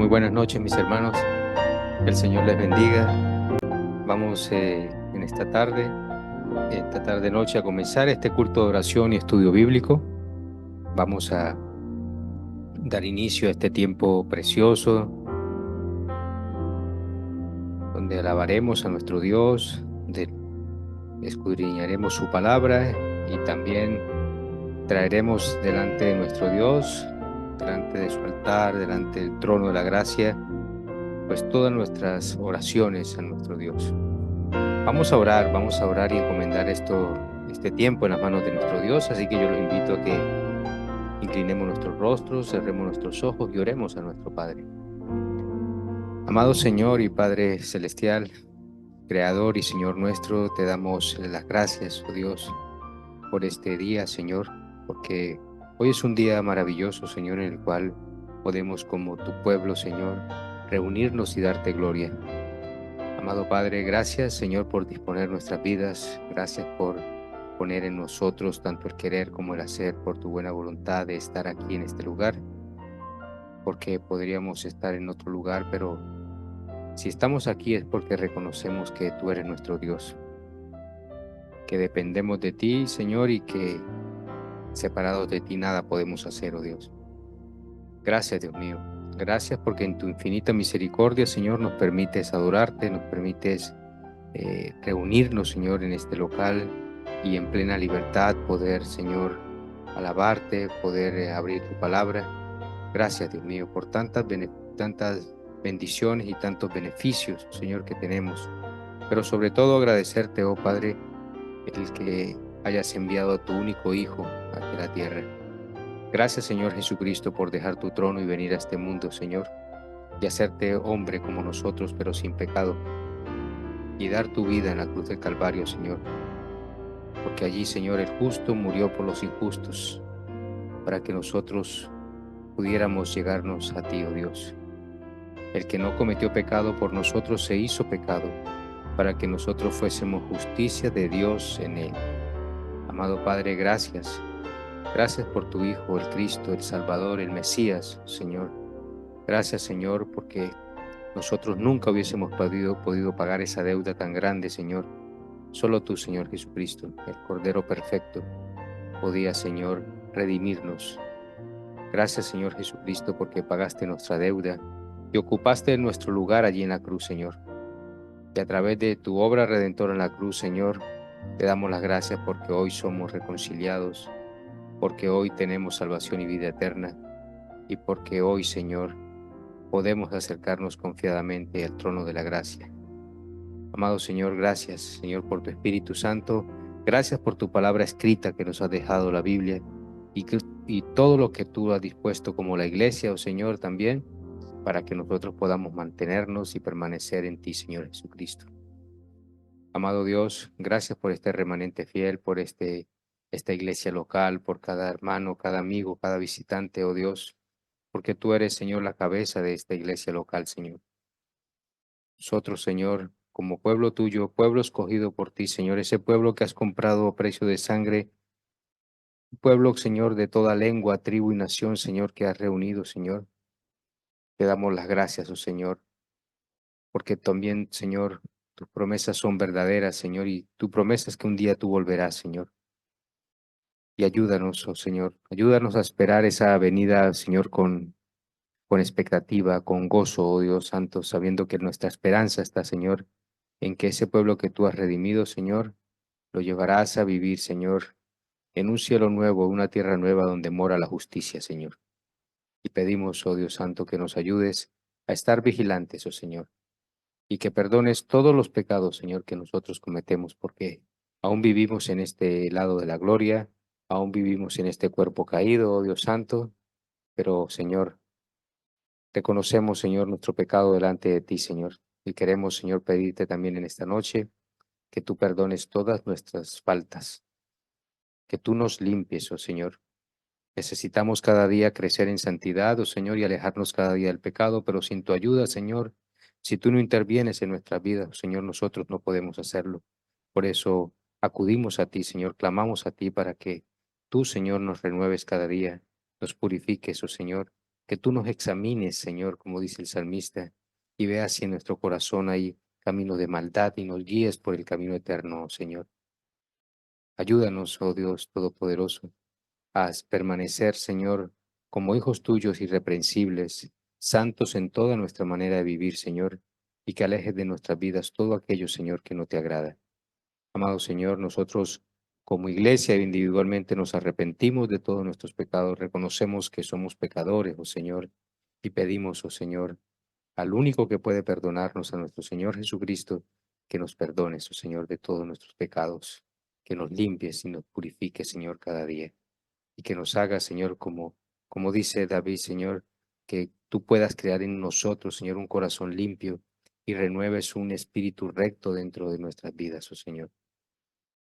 Muy buenas noches, mis hermanos. Que el Señor les bendiga. Vamos en esta tarde noche, a comenzar este culto de oración y estudio bíblico. Vamos a dar inicio a este tiempo precioso, donde alabaremos a nuestro Dios, donde escudriñaremos su palabra y también traeremos delante de nuestro Dios, delante de su altar, delante del trono de la gracia, pues todas nuestras oraciones a nuestro Dios. Vamos a orar y encomendar este tiempo en las manos de nuestro Dios, así que yo los invito a que inclinemos nuestros rostros, cerremos nuestros ojos y oremos a nuestro Padre. Amado Señor y Padre Celestial, Creador y Señor nuestro, te damos las gracias, oh Dios, por este día, Señor, porque hoy es un día maravilloso, Señor, en el cual podemos, como tu pueblo, Señor, reunirnos y darte gloria. Amado Padre, gracias, Señor, por disponer nuestras vidas. Gracias por poner en nosotros tanto el querer como el hacer, por tu buena voluntad de estar aquí en este lugar, porque podríamos estar en otro lugar, pero si estamos aquí es porque reconocemos que tú eres nuestro Dios, que dependemos de ti, Señor, y que separados de ti nada podemos hacer, oh Dios. Gracias, Dios mío. Gracias porque en tu infinita misericordia, Señor, nos permites adorarte, nos permites reunirnos, Señor, en este local y en plena libertad poder, Señor, alabarte, poder abrir tu palabra. Gracias, Dios mío, por tantas bendiciones y tantos beneficios, Señor, que tenemos. Pero sobre todo agradecerte, oh Padre, el que hayas enviado a tu único Hijo aquí a la tierra. Gracias, Señor Jesucristo, por dejar tu trono y venir a este mundo, Señor, y hacerte hombre como nosotros, pero sin pecado, y dar tu vida en la cruz del Calvario, Señor. Porque allí, Señor, el justo murió por los injustos, para que nosotros pudiéramos llegarnos a ti, oh Dios. El que no cometió pecado por nosotros se hizo pecado, para que nosotros fuésemos justicia de Dios en él. Amado Padre, gracias. Gracias por tu Hijo, el Cristo, el Salvador, el Mesías, Señor. Gracias, Señor, porque nosotros nunca hubiésemos podido pagar esa deuda tan grande, Señor. Solo tú, Señor Jesucristo, el Cordero perfecto, podía, Señor, redimirnos. Gracias, Señor Jesucristo, porque pagaste nuestra deuda y ocupaste nuestro lugar allí en la cruz, Señor. Y a través de tu obra redentora en la cruz, Señor, te damos las gracias porque hoy somos reconciliados, porque hoy tenemos salvación y vida eterna, y porque hoy, Señor, podemos acercarnos confiadamente al trono de la gracia. Amado Señor, gracias, Señor, por tu Espíritu Santo. Gracias por tu palabra escrita que nos has dejado, la Biblia, y todo lo que tú has dispuesto como la iglesia, oh Señor, también, para que nosotros podamos mantenernos y permanecer en ti, Señor Jesucristo. Amado Dios, gracias por este remanente fiel, por esta iglesia local, por cada hermano, cada amigo, cada visitante, oh Dios, porque tú eres, Señor, la cabeza de esta iglesia local, Señor. Nosotros, Señor, como pueblo tuyo, pueblo escogido por ti, Señor, ese pueblo que has comprado a precio de sangre, un pueblo, Señor, de toda lengua, tribu y nación, Señor, que has reunido, Señor. Te damos las gracias, oh Señor, porque también, Señor, tus promesas son verdaderas, Señor, y tu promesa es que un día tú volverás, Señor. Y ayúdanos, oh Señor, ayúdanos a esperar esa venida, Señor, con expectativa, con gozo, oh Dios Santo, sabiendo que nuestra esperanza está, Señor, en que ese pueblo que tú has redimido, Señor, lo llevarás a vivir, Señor, en un cielo nuevo, una tierra nueva donde mora la justicia, Señor. Y pedimos, oh Dios Santo, que nos ayudes a estar vigilantes, oh Señor, y que perdones todos los pecados, Señor, que nosotros cometemos, porque aún vivimos en este lado de la gloria, aún vivimos en este cuerpo caído, oh Dios Santo, pero, Señor, reconocemos, Señor, nuestro pecado delante de ti, Señor, y queremos, Señor, pedirte también en esta noche que tú perdones todas nuestras faltas, que tú nos limpies, oh Señor. Necesitamos cada día crecer en santidad, oh Señor, y alejarnos cada día del pecado, pero sin tu ayuda, Señor, si tú no intervienes en nuestras vidas, oh Señor, nosotros no podemos hacerlo. Por eso acudimos a ti, Señor, clamamos a ti para que tú, Señor, nos renueves cada día, nos purifiques, oh Señor, que tú nos examines, Señor, como dice el salmista, y veas si en nuestro corazón hay camino de maldad y nos guíes por el camino eterno, Señor. Ayúdanos, oh Dios Todopoderoso, a permanecer, Señor, como hijos tuyos irreprensibles, santos en toda nuestra manera de vivir, Señor, y que alejes de nuestras vidas todo aquello, Señor, que no te agrada. Amado Señor, nosotros como iglesia e individualmente nos arrepentimos de todos nuestros pecados, reconocemos que somos pecadores, oh Señor, y pedimos, oh Señor, al único que puede perdonarnos, a nuestro Señor Jesucristo, que nos perdones, oh Señor, de todos nuestros pecados, que nos limpies y nos purifiques, Señor, cada día, y que nos hagas, Señor, como dice David, Señor, que tú puedas crear en nosotros, Señor, un corazón limpio y renueves un espíritu recto dentro de nuestras vidas, oh Señor.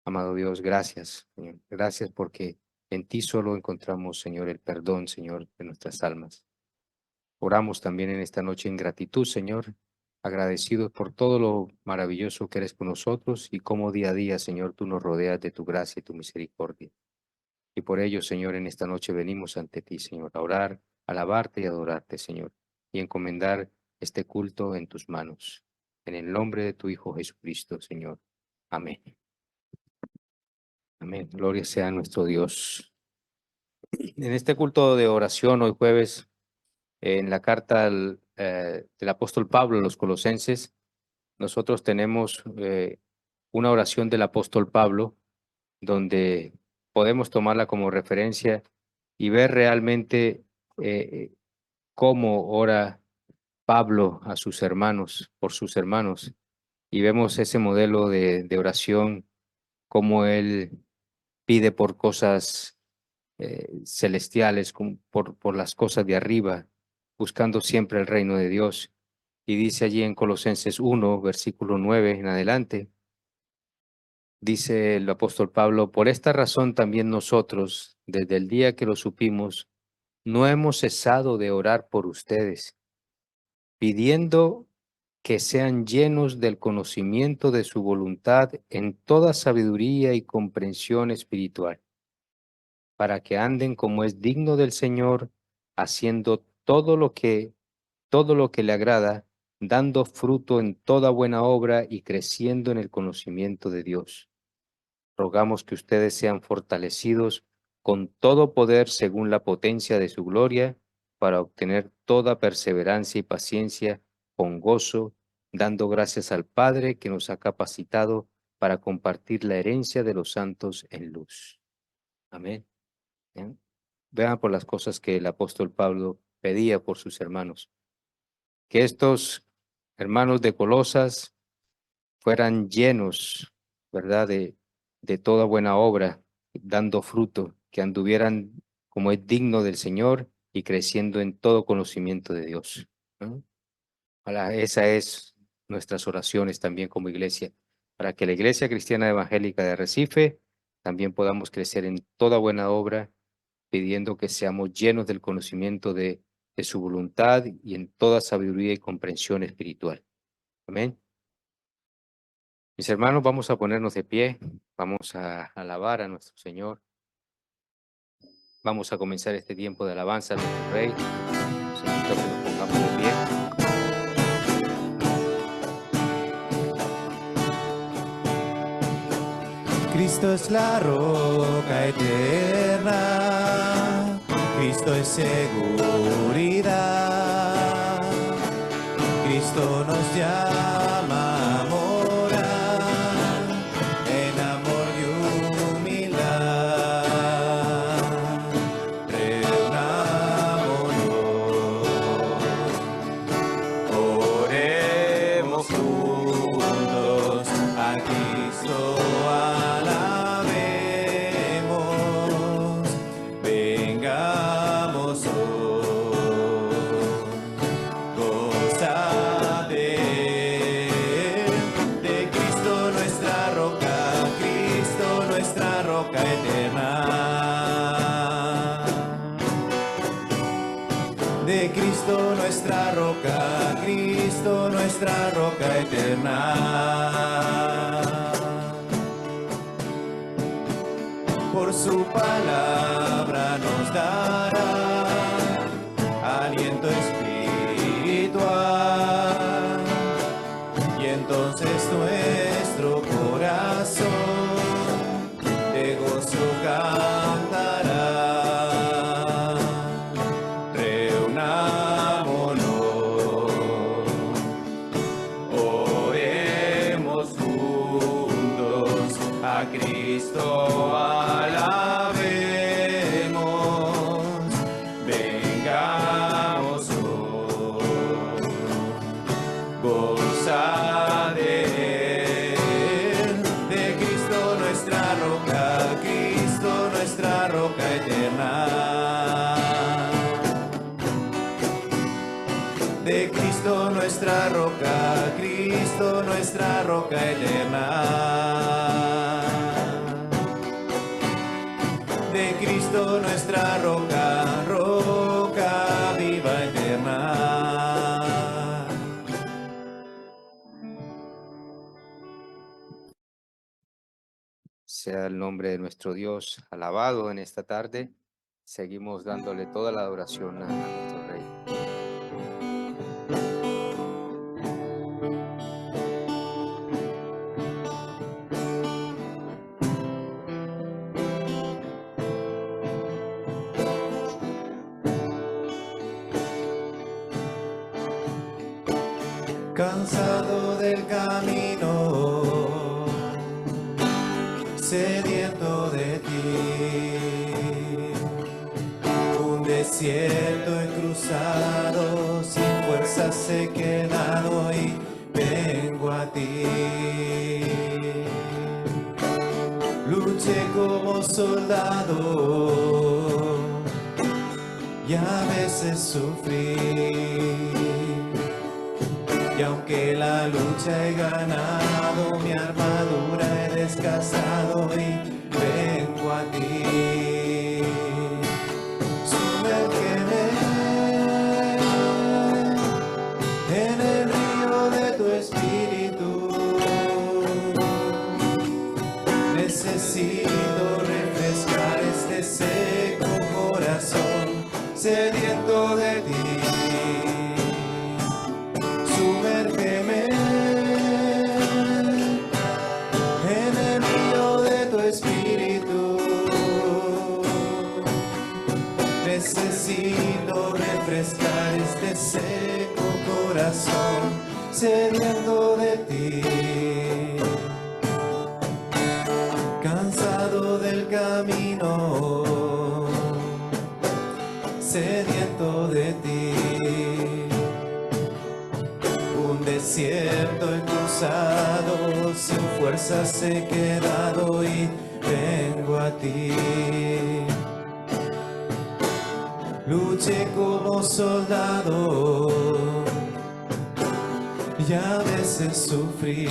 Amado Dios, gracias, Señor. Gracias porque en ti solo encontramos, Señor, el perdón, Señor, de nuestras almas. Oramos también en esta noche en gratitud, Señor, agradecidos por todo lo maravilloso que eres con nosotros y cómo día a día, Señor, tú nos rodeas de tu gracia y tu misericordia. Y por ello, Señor, en esta noche venimos ante ti, Señor, a orar, alabarte y adorarte, Señor, y encomendar este culto en tus manos. En el nombre de tu Hijo Jesucristo, Señor. Amén. Amén. Gloria sea a nuestro Dios. En este culto de oración hoy jueves, en la carta del apóstol Pablo a los Colosenses, nosotros tenemos una oración del apóstol Pablo donde podemos tomarla como referencia y ver realmente cómo ora Pablo a sus hermanos, por sus hermanos. Y vemos ese modelo de oración, cómo él pide por cosas celestiales, por las cosas de arriba, buscando siempre el reino de Dios. Y dice allí en Colosenses 1, versículo 9 en adelante, dice el apóstol Pablo: por esta razón también nosotros, desde el día que lo supimos, no hemos cesado de orar por ustedes, pidiendo que sean llenos del conocimiento de su voluntad en toda sabiduría y comprensión espiritual, para que anden como es digno del Señor, haciendo todo lo que le agrada, dando fruto en toda buena obra y creciendo en el conocimiento de Dios. Rogamos que ustedes sean fortalecidos con todo poder según la potencia de su gloria, para obtener toda perseverancia y paciencia con gozo, dando gracias al Padre que nos ha capacitado para compartir la herencia de los santos en luz. Amén. ¿Eh? Vean por las cosas que el apóstol Pablo pedía por sus hermanos. Que estos hermanos de Colosas fueran llenos, ¿verdad?, de toda buena obra, dando fruto, que anduvieran como es digno del Señor y creciendo en todo conocimiento de Dios, ¿no? Ojalá esa es nuestras oraciones también como iglesia, para que la Iglesia Cristiana Evangélica de Recife también podamos crecer en toda buena obra, pidiendo que seamos llenos del conocimiento de su voluntad y en toda sabiduría y comprensión espiritual. Amén. Mis hermanos, vamos a ponernos de pie, vamos a alabar a nuestro Señor. Vamos a comenzar este tiempo de alabanza a nuestro Rey. Los invito a que nos pongamos de pie. Cristo es la roca eterna, Cristo es seguridad, Cristo nos llama a morar en amor y humildad. Reunámonos, oremos juntos a Cristo. Cristo nuestra roca eterna. Por su palabra nos dará A Cristo alabemos, vengamos hoy. Goza de Él, de Cristo nuestra roca eterna. De Cristo nuestra roca eterna. De Cristo nuestra roca viva eterna. Sea el nombre de nuestro Dios alabado en esta tarde. Seguimos dándole toda la adoración a nuestro Rey. Cansado del camino, sediento de ti, un desierto he cruzado, sin fuerzas he quedado y vengo a ti. Luché como soldado y a veces sufrí. Y aunque la lucha he ganado, mi armadura he desgastado y vengo a ti. Sumérgeme en el río de tu espíritu. Necesito refrescar este seco corazón sediento de ti. Sumérgeme en el río de tu espíritu. Necesito refrescar este seco corazón sediento de ti. Cansado del camino, sediento de ti. Un desierto he cruzado, sin fuerzas he quedado y vengo a ti. Luché como soldado y a veces sufrí.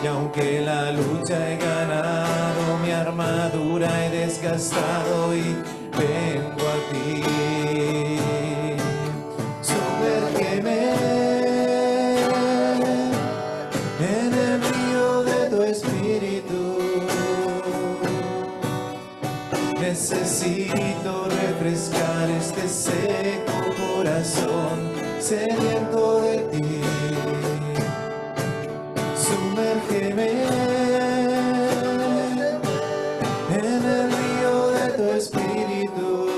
Y aunque la lucha he ganado, mi armadura he desgastado y vengo a ti. Sumérgeme en el río de tu espíritu. Necesito refrescar este seco corazón sediento de ti. Sumérgeme en el río de tu espíritu.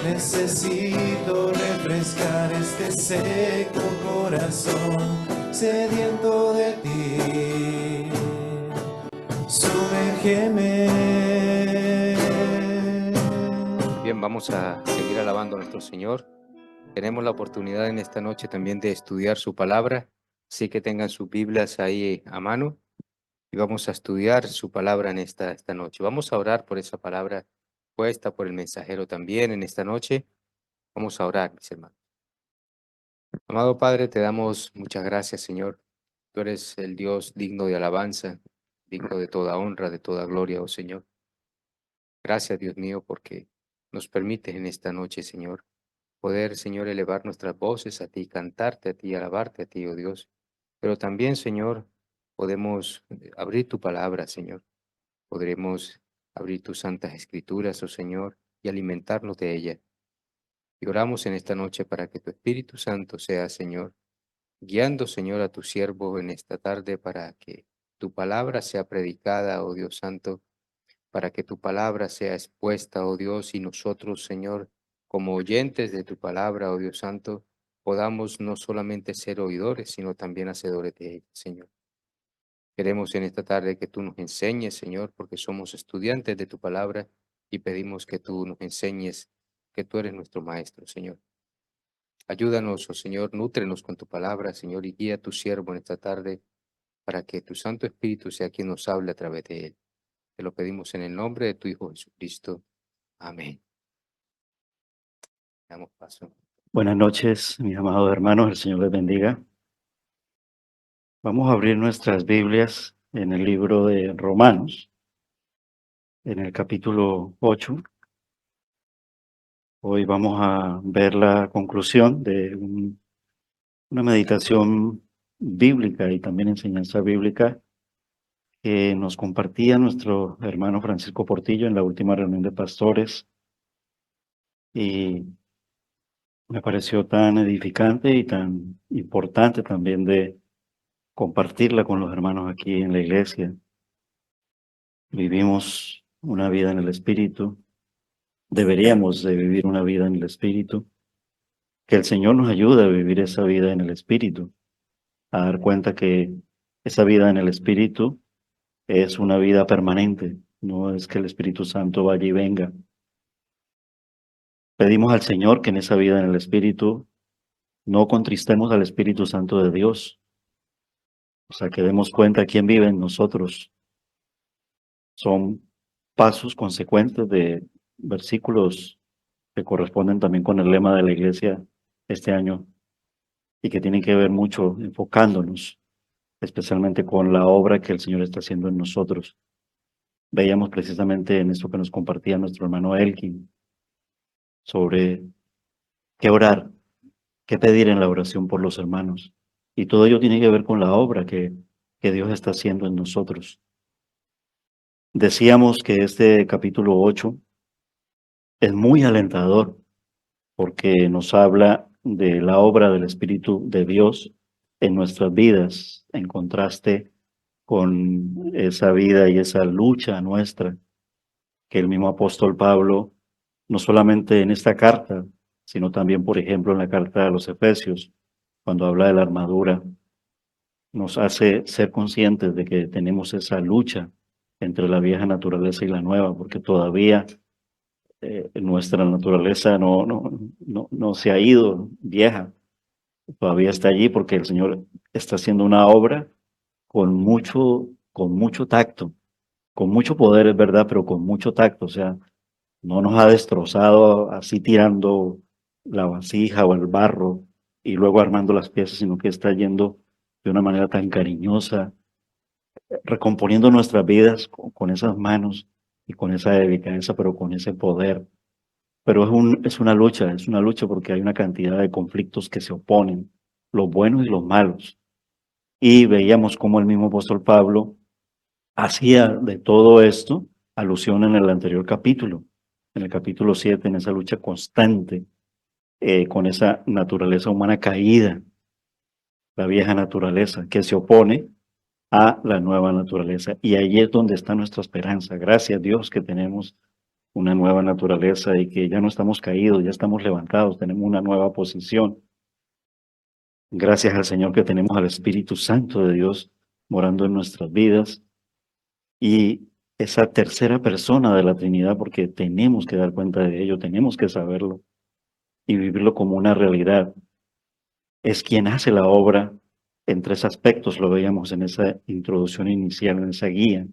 Necesito refrescar este seco corazón sediento de ti. Sumérgeme. Bien, vamos a seguir alabando a nuestro Señor. Tenemos la oportunidad en esta noche también de estudiar su palabra, así que tengan sus Biblias ahí a mano y vamos a estudiar su palabra en esta noche. Vamos a orar por esa palabra puesta por el mensajero también en esta noche. Vamos a orar, mis hermanos. Amado Padre, te damos muchas gracias, Señor. Tú eres el Dios digno de alabanza, digno de toda honra, de toda gloria, oh Señor. Gracias, Dios mío, porque nos permites en esta noche, Señor, poder, Señor, elevar nuestras voces a ti, cantarte a ti, alabarte a ti, oh Dios. Pero también, Señor, podemos abrir tu palabra, Señor. Podremos abrir tus santas escrituras, oh Señor, y alimentarnos de ella. Y oramos en esta noche para que tu Espíritu Santo sea, Señor, guiando, Señor, a tu siervo en esta tarde para que tu palabra sea predicada, oh Dios Santo, para que tu palabra sea expuesta, oh Dios, y nosotros, Señor, como oyentes de tu palabra, oh Dios Santo, podamos no solamente ser oidores, sino también hacedores de ella, Señor. Queremos en esta tarde que tú nos enseñes, Señor, porque somos estudiantes de tu palabra y pedimos que tú nos enseñes que tú eres nuestro Maestro, Señor. Ayúdanos, oh Señor, nútrenos con tu palabra, Señor, y guía a tu siervo en esta tarde para que tu Santo Espíritu sea quien nos hable a través de él. Te lo pedimos en el nombre de tu Hijo Jesucristo. Amén. Damos paso. Buenas noches, mis amados hermanos, el Señor les bendiga. Vamos a abrir nuestras Biblias en el libro de Romanos, en el capítulo 8. Hoy vamos a ver la conclusión de una meditación bíblica y también enseñanza bíblica que nos compartía nuestro hermano Francisco Portillo en la última reunión de pastores. Y me pareció tan edificante y tan importante también de compartirla con los hermanos aquí en la iglesia. Vivimos una vida en el Espíritu, deberíamos de vivir una vida en el Espíritu, que el Señor nos ayude a vivir esa vida en el Espíritu, a dar cuenta que esa vida en el Espíritu es una vida permanente, no es que el Espíritu Santo vaya y venga. Pedimos al Señor que en esa vida en el Espíritu no contristemos al Espíritu Santo de Dios, o sea, que demos cuenta quién vive en nosotros. Son pasos consecuentes de versículos que corresponden también con el lema de la iglesia este año y que tienen que ver mucho enfocándonos, especialmente con la obra que el Señor está haciendo en nosotros. Veíamos precisamente en esto que nos compartía nuestro hermano Elkin sobre qué orar, qué pedir en la oración por los hermanos. Y todo ello tiene que ver con la obra que Dios está haciendo en nosotros. Decíamos que este capítulo 8 es muy alentador porque nos habla de la obra del Espíritu de Dios en nuestras vidas, en contraste con esa vida y esa lucha nuestra que el mismo apóstol Pablo, no solamente en esta carta, sino también, por ejemplo, en la carta a los Efesios, cuando habla de la armadura, nos hace ser conscientes de que tenemos esa lucha entre la vieja naturaleza y la nueva, porque todavía nuestra naturaleza no se ha ido vieja, todavía está allí porque el Señor está haciendo una obra con mucho tacto, con mucho poder, es verdad, pero con mucho tacto, o sea, no nos ha destrozado así tirando la vasija o el barro y luego armando las piezas, sino que está yendo de una manera tan cariñosa, recomponiendo nuestras vidas con esas manos y con esa delicadeza, pero con ese poder. Pero es una lucha porque hay una cantidad de conflictos que se oponen, los buenos y los malos. Y veíamos cómo el mismo apóstol Pablo hacía de todo esto alusión en el anterior capítulo, en el capítulo 7, en esa lucha constante con esa naturaleza humana caída, la vieja naturaleza, que se opone a la nueva naturaleza. Y ahí es donde está nuestra esperanza. Gracias a Dios que tenemos una nueva naturaleza y que ya no estamos caídos, ya estamos levantados, tenemos una nueva posición. Gracias al Señor que tenemos al Espíritu Santo de Dios morando en nuestras vidas y esa tercera persona de la Trinidad, porque tenemos que dar cuenta de ello, tenemos que saberlo y vivirlo como una realidad. Es quien hace la obra en tres aspectos, lo veíamos en esa introducción inicial, en esa guía,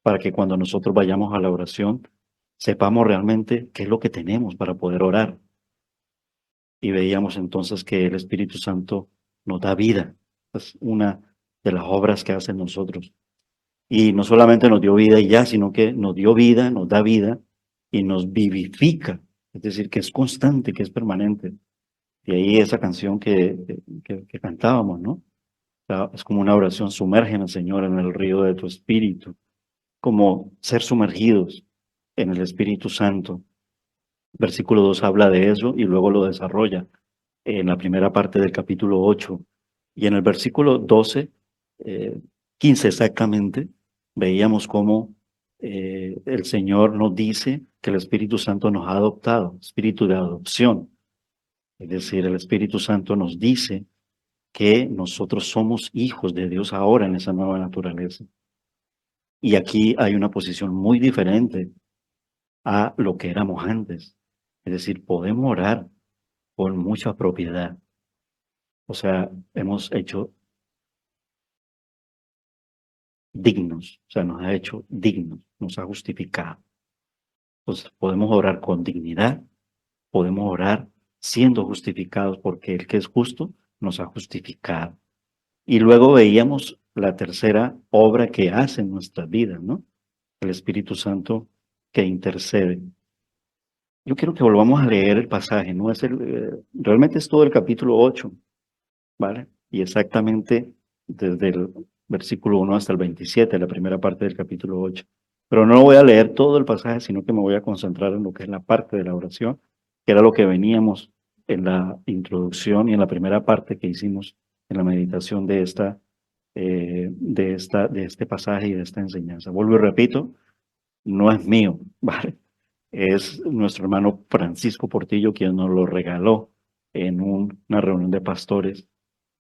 para que cuando nosotros vayamos a la oración, sepamos realmente qué es lo que tenemos para poder orar. Y veíamos entonces que el Espíritu Santo nos da vida. Es una de las obras que hace en nosotros. Y no solamente nos dio vida y ya, sino que nos dio vida, nos da vida y nos vivifica. Es decir, que es constante, que es permanente. Y ahí esa canción que cantábamos, ¿no? O sea, es como una oración, sumérgenos, Señor, en el río de tu Espíritu. Como ser sumergidos en el Espíritu Santo. Versículo 2 habla de eso y luego lo desarrolla en la primera parte del capítulo 8. Y en el versículo 12, 15 exactamente, veíamos cómo el Señor nos dice que el Espíritu Santo nos ha adoptado, espíritu de adopción. Es decir, el Espíritu Santo nos dice que nosotros somos hijos de Dios ahora en esa nueva naturaleza. Y aquí hay una posición muy diferente a lo que éramos antes. Es decir, podemos orar con mucha propiedad. O sea, hemos hecho dignos, o sea, nos ha hecho dignos, nos ha justificado. Entonces, podemos orar con dignidad, podemos orar siendo justificados porque el que es justo nos ha justificado. Y luego veíamos la tercera obra que hace en nuestras vidas, ¿no? El Espíritu Santo que intercede. Yo quiero que volvamos a leer el pasaje, ¿no? Realmente es todo el capítulo 8, ¿vale? Y exactamente desde el versículo 1 hasta el 27, la primera parte del capítulo 8. Pero no voy a leer todo el pasaje, sino que me voy a concentrar en lo que es la parte de la oración, que era lo que veníamos en la introducción y en la primera parte que hicimos en la meditación de este pasaje y de esta enseñanza. Vuelvo y repito, no es mío, ¿vale? Es nuestro hermano Francisco Portillo quien nos lo regaló en una reunión de pastores.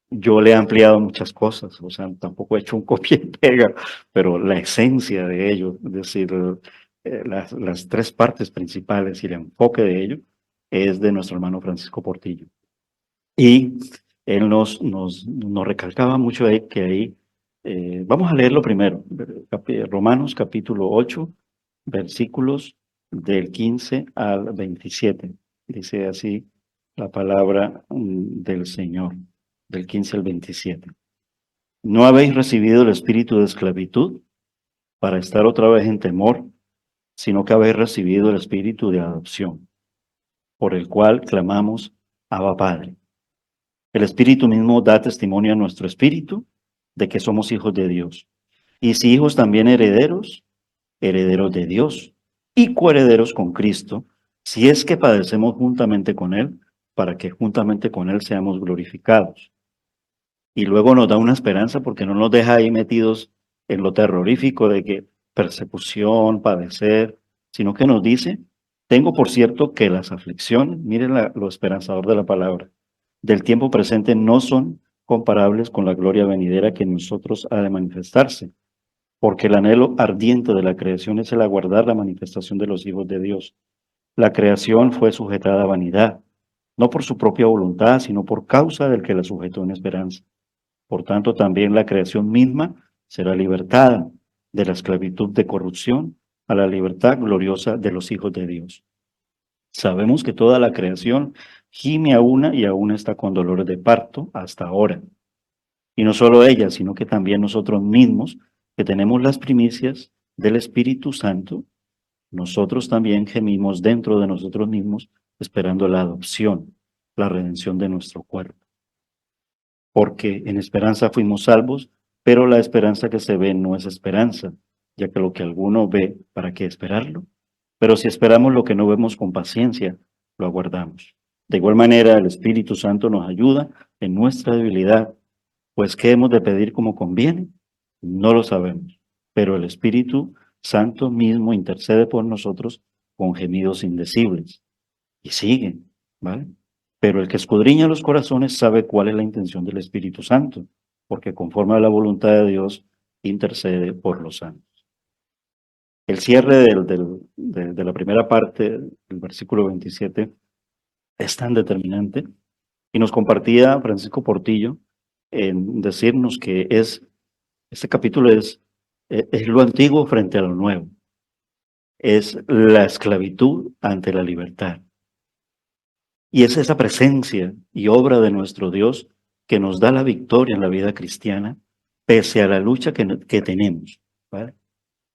Yo le he ampliado muchas cosas, o sea, tampoco he hecho un copia y pega, pero la esencia de ello, es decir, las tres partes principales y el enfoque de ello es de nuestro hermano Francisco Portillo. Y él nos recalcaba mucho ahí que ahí, vamos a leerlo primero, Romanos capítulo 8, versículos del 15 al 27. Dice así la palabra del Señor, del 15 al 27. No habéis recibido el espíritu de esclavitud para estar otra vez en temor, sino que habéis recibido el espíritu de adopción, por el cual clamamos, Abba Padre. El Espíritu mismo da testimonio a nuestro espíritu de que somos hijos de Dios. Y si hijos también herederos, herederos de Dios y coherederos con Cristo, si es que padecemos juntamente con Él, para que juntamente con Él seamos glorificados. Y luego nos da una esperanza porque no nos deja ahí metidos en lo terrorífico de que persecución, padecer, sino que nos dice, tengo por cierto que las aflicciones, miren lo esperanzador de la palabra, del tiempo presente no son comparables con la gloria venidera que en nosotros ha de manifestarse, porque el anhelo ardiente de la creación es el aguardar la manifestación de los hijos de Dios. La creación fue sujetada a vanidad, no por su propia voluntad, sino por causa del que la sujetó en esperanza. Por tanto, también la creación misma será libertada de la esclavitud de corrupción a la libertad gloriosa de los hijos de Dios. Sabemos que toda la creación gime a una y aún está con dolores de parto hasta ahora. Y no solo ella, sino que también nosotros mismos, que tenemos las primicias del Espíritu Santo, nosotros también gemimos dentro de nosotros mismos, esperando la adopción, la redención de nuestro cuerpo. Porque en esperanza fuimos salvos, pero la esperanza que se ve no es esperanza, ya que lo que alguno ve, ¿para qué esperarlo? Pero si esperamos lo que no vemos con paciencia, lo aguardamos. De igual manera, el Espíritu Santo nos ayuda en nuestra debilidad, pues ¿qué hemos de pedir como conviene? No lo sabemos, pero el Espíritu Santo mismo intercede por nosotros con gemidos indecibles. Y sigue, ¿vale? Pero el que escudriña los corazones sabe cuál es la intención del Espíritu Santo, porque conforme a la voluntad de Dios, intercede por los santos. El cierre de la primera parte del versículo 27 es tan determinante y nos compartía Francisco Portillo en decirnos que este capítulo es lo antiguo frente a lo nuevo, es la esclavitud ante la libertad. Y es esa presencia y obra de nuestro Dios que nos da la victoria en la vida cristiana, pese a la lucha que tenemos, ¿vale?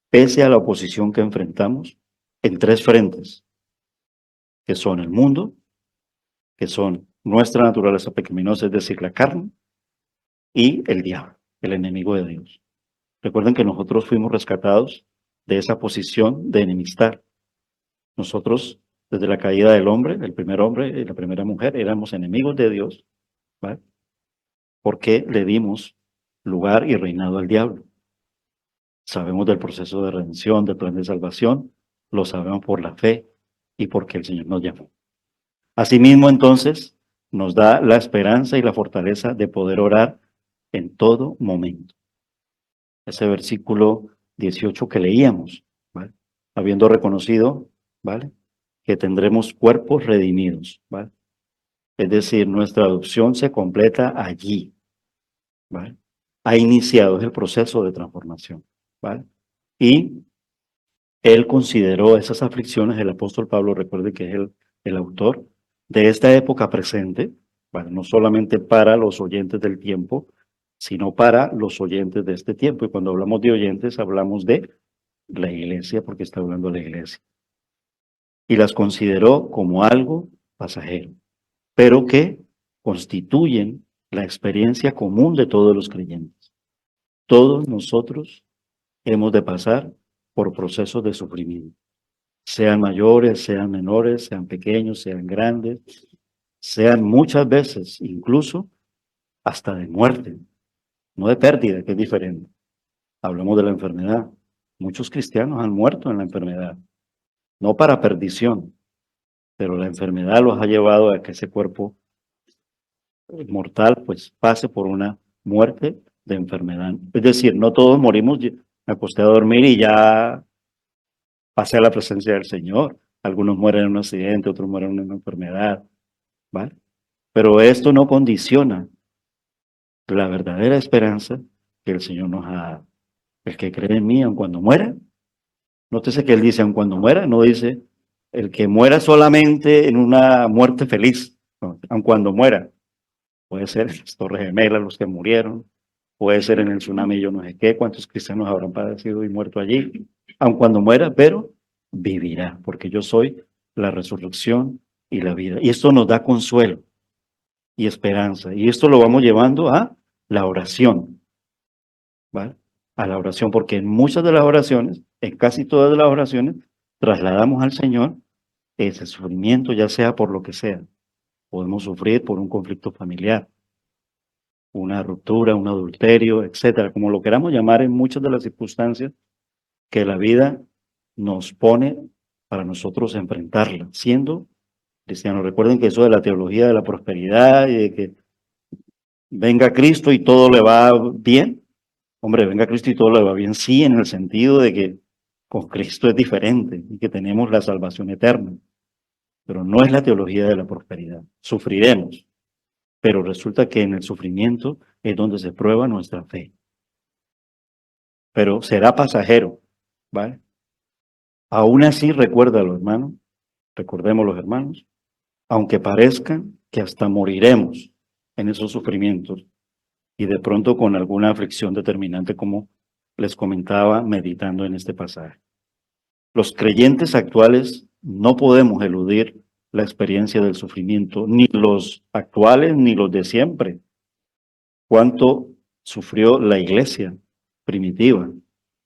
Pese a la oposición que enfrentamos en tres frentes, que son el mundo, que son nuestra naturaleza pecaminosa, es decir, la carne, y el diablo, el enemigo de Dios. Recuerden que nosotros fuimos rescatados de esa posición de enemistad. Nosotros, desde la caída del hombre, el primer hombre y la primera mujer, éramos enemigos de Dios, ¿vale? Porque le dimos lugar y reinado al diablo. Sabemos del proceso de redención, del plan de salvación, lo sabemos por la fe y porque el Señor nos llamó. Asimismo, entonces, nos da la esperanza y la fortaleza de poder orar en todo momento. Ese versículo 18 que leíamos, ¿vale? Habiendo reconocido, ¿vale?, que tendremos cuerpos redimidos, ¿vale? Es decir, nuestra adopción se completa allí, ¿vale? Ha iniciado el proceso de transformación, ¿vale? Y él consideró esas aflicciones, el apóstol Pablo, recuerde que es el autor de esta época presente, ¿vale?, no solamente para los oyentes del tiempo, sino para los oyentes de este tiempo. Y cuando hablamos de oyentes, hablamos de la iglesia, porque está hablando de la iglesia. Y las consideró como algo pasajero, pero que constituyen la experiencia común de todos los creyentes. Todos nosotros hemos de pasar por procesos de sufrimiento, sean mayores, sean menores, sean pequeños, sean grandes, sean muchas veces incluso hasta de muerte, no de pérdida, que es diferente. Hablamos de la enfermedad. Muchos cristianos han muerto en la enfermedad, no para perdición, pero la enfermedad los ha llevado a que ese cuerpo mortal pues pase por una muerte de enfermedad. Es decir, no todos morimos, me acosté a dormir y ya pasé a la presencia del Señor. Algunos mueren en un accidente, otros mueren en una enfermedad, ¿vale? Pero esto no condiciona la verdadera esperanza que el Señor nos ha dado. El que cree en mí, aun cuando muera, nótese que él dice, aun cuando muera, no dice el que muera solamente en una muerte feliz, no, aun cuando muera. Puede ser en las Torres Gemelas los que murieron, puede ser en el tsunami, yo no sé qué, cuántos cristianos habrán padecido y muerto allí, aun cuando muera, pero vivirá, porque yo soy la resurrección y la vida. Y esto nos da consuelo y esperanza. Y esto lo vamos llevando a la oración, ¿vale? A la oración, porque en muchas de las oraciones, en casi todas las oraciones, trasladamos al Señor ese sufrimiento, ya sea por lo que sea. Podemos sufrir por un conflicto familiar, una ruptura, un adulterio, etcétera, como lo queramos llamar, en muchas de las circunstancias que la vida nos pone para nosotros enfrentarla, siendo cristianos. Recuerden que eso de la teología de la prosperidad y de que venga Cristo y todo le va bien. Hombre, venga Cristo y todo le va bien, sí, en el sentido de que con Cristo es diferente y que tenemos la salvación eterna. Pero no es la teología de la prosperidad. Sufriremos, pero resulta que en el sufrimiento es donde se prueba nuestra fe. Pero será pasajero, ¿vale? Aún así, recuérdalo, hermano, recordemos los hermanos, aunque parezca que hasta moriremos en esos sufrimientos y de pronto con alguna aflicción determinante, como les comentaba meditando en este pasaje. Los creyentes actuales no podemos eludir la experiencia del sufrimiento, ni los actuales ni los de siempre. Cuánto sufrió la iglesia primitiva,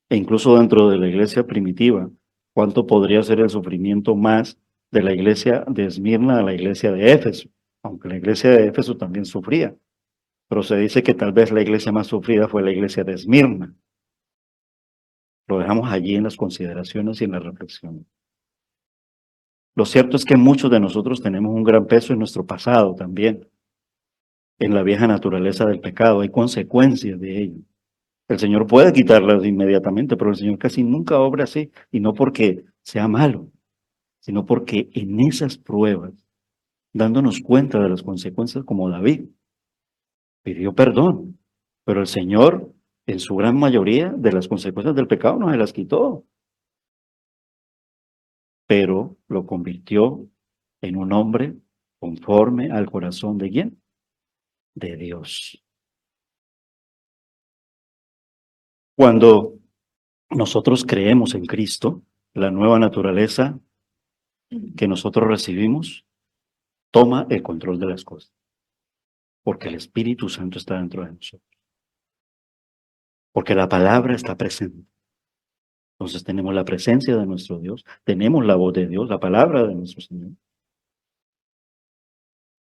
e incluso dentro de la iglesia primitiva, cuánto podría ser el sufrimiento más de la iglesia de Esmirna a la iglesia de Éfeso, aunque la iglesia de Éfeso también sufría, pero se dice que tal vez la iglesia más sufrida fue la iglesia de Esmirna. Lo dejamos allí en las consideraciones y en las reflexiones. Lo cierto es que muchos de nosotros tenemos un gran peso en nuestro pasado también, en la vieja naturaleza del pecado. Hay consecuencias de ello. El Señor puede quitarlas inmediatamente, pero el Señor casi nunca obra así, y no porque sea malo, sino porque en esas pruebas, dándonos cuenta de las consecuencias, como David, pidió perdón, pero el Señor, en su gran mayoría de las consecuencias del pecado, no se las quitó, pero lo convirtió en un hombre conforme al corazón de ¿quién? De Dios. Cuando nosotros creemos en Cristo, la nueva naturaleza que nosotros recibimos toma el control de las cosas, porque el Espíritu Santo está dentro de nosotros, porque la palabra está presente. Entonces tenemos la presencia de nuestro Dios, tenemos la voz de Dios, la palabra de nuestro Señor.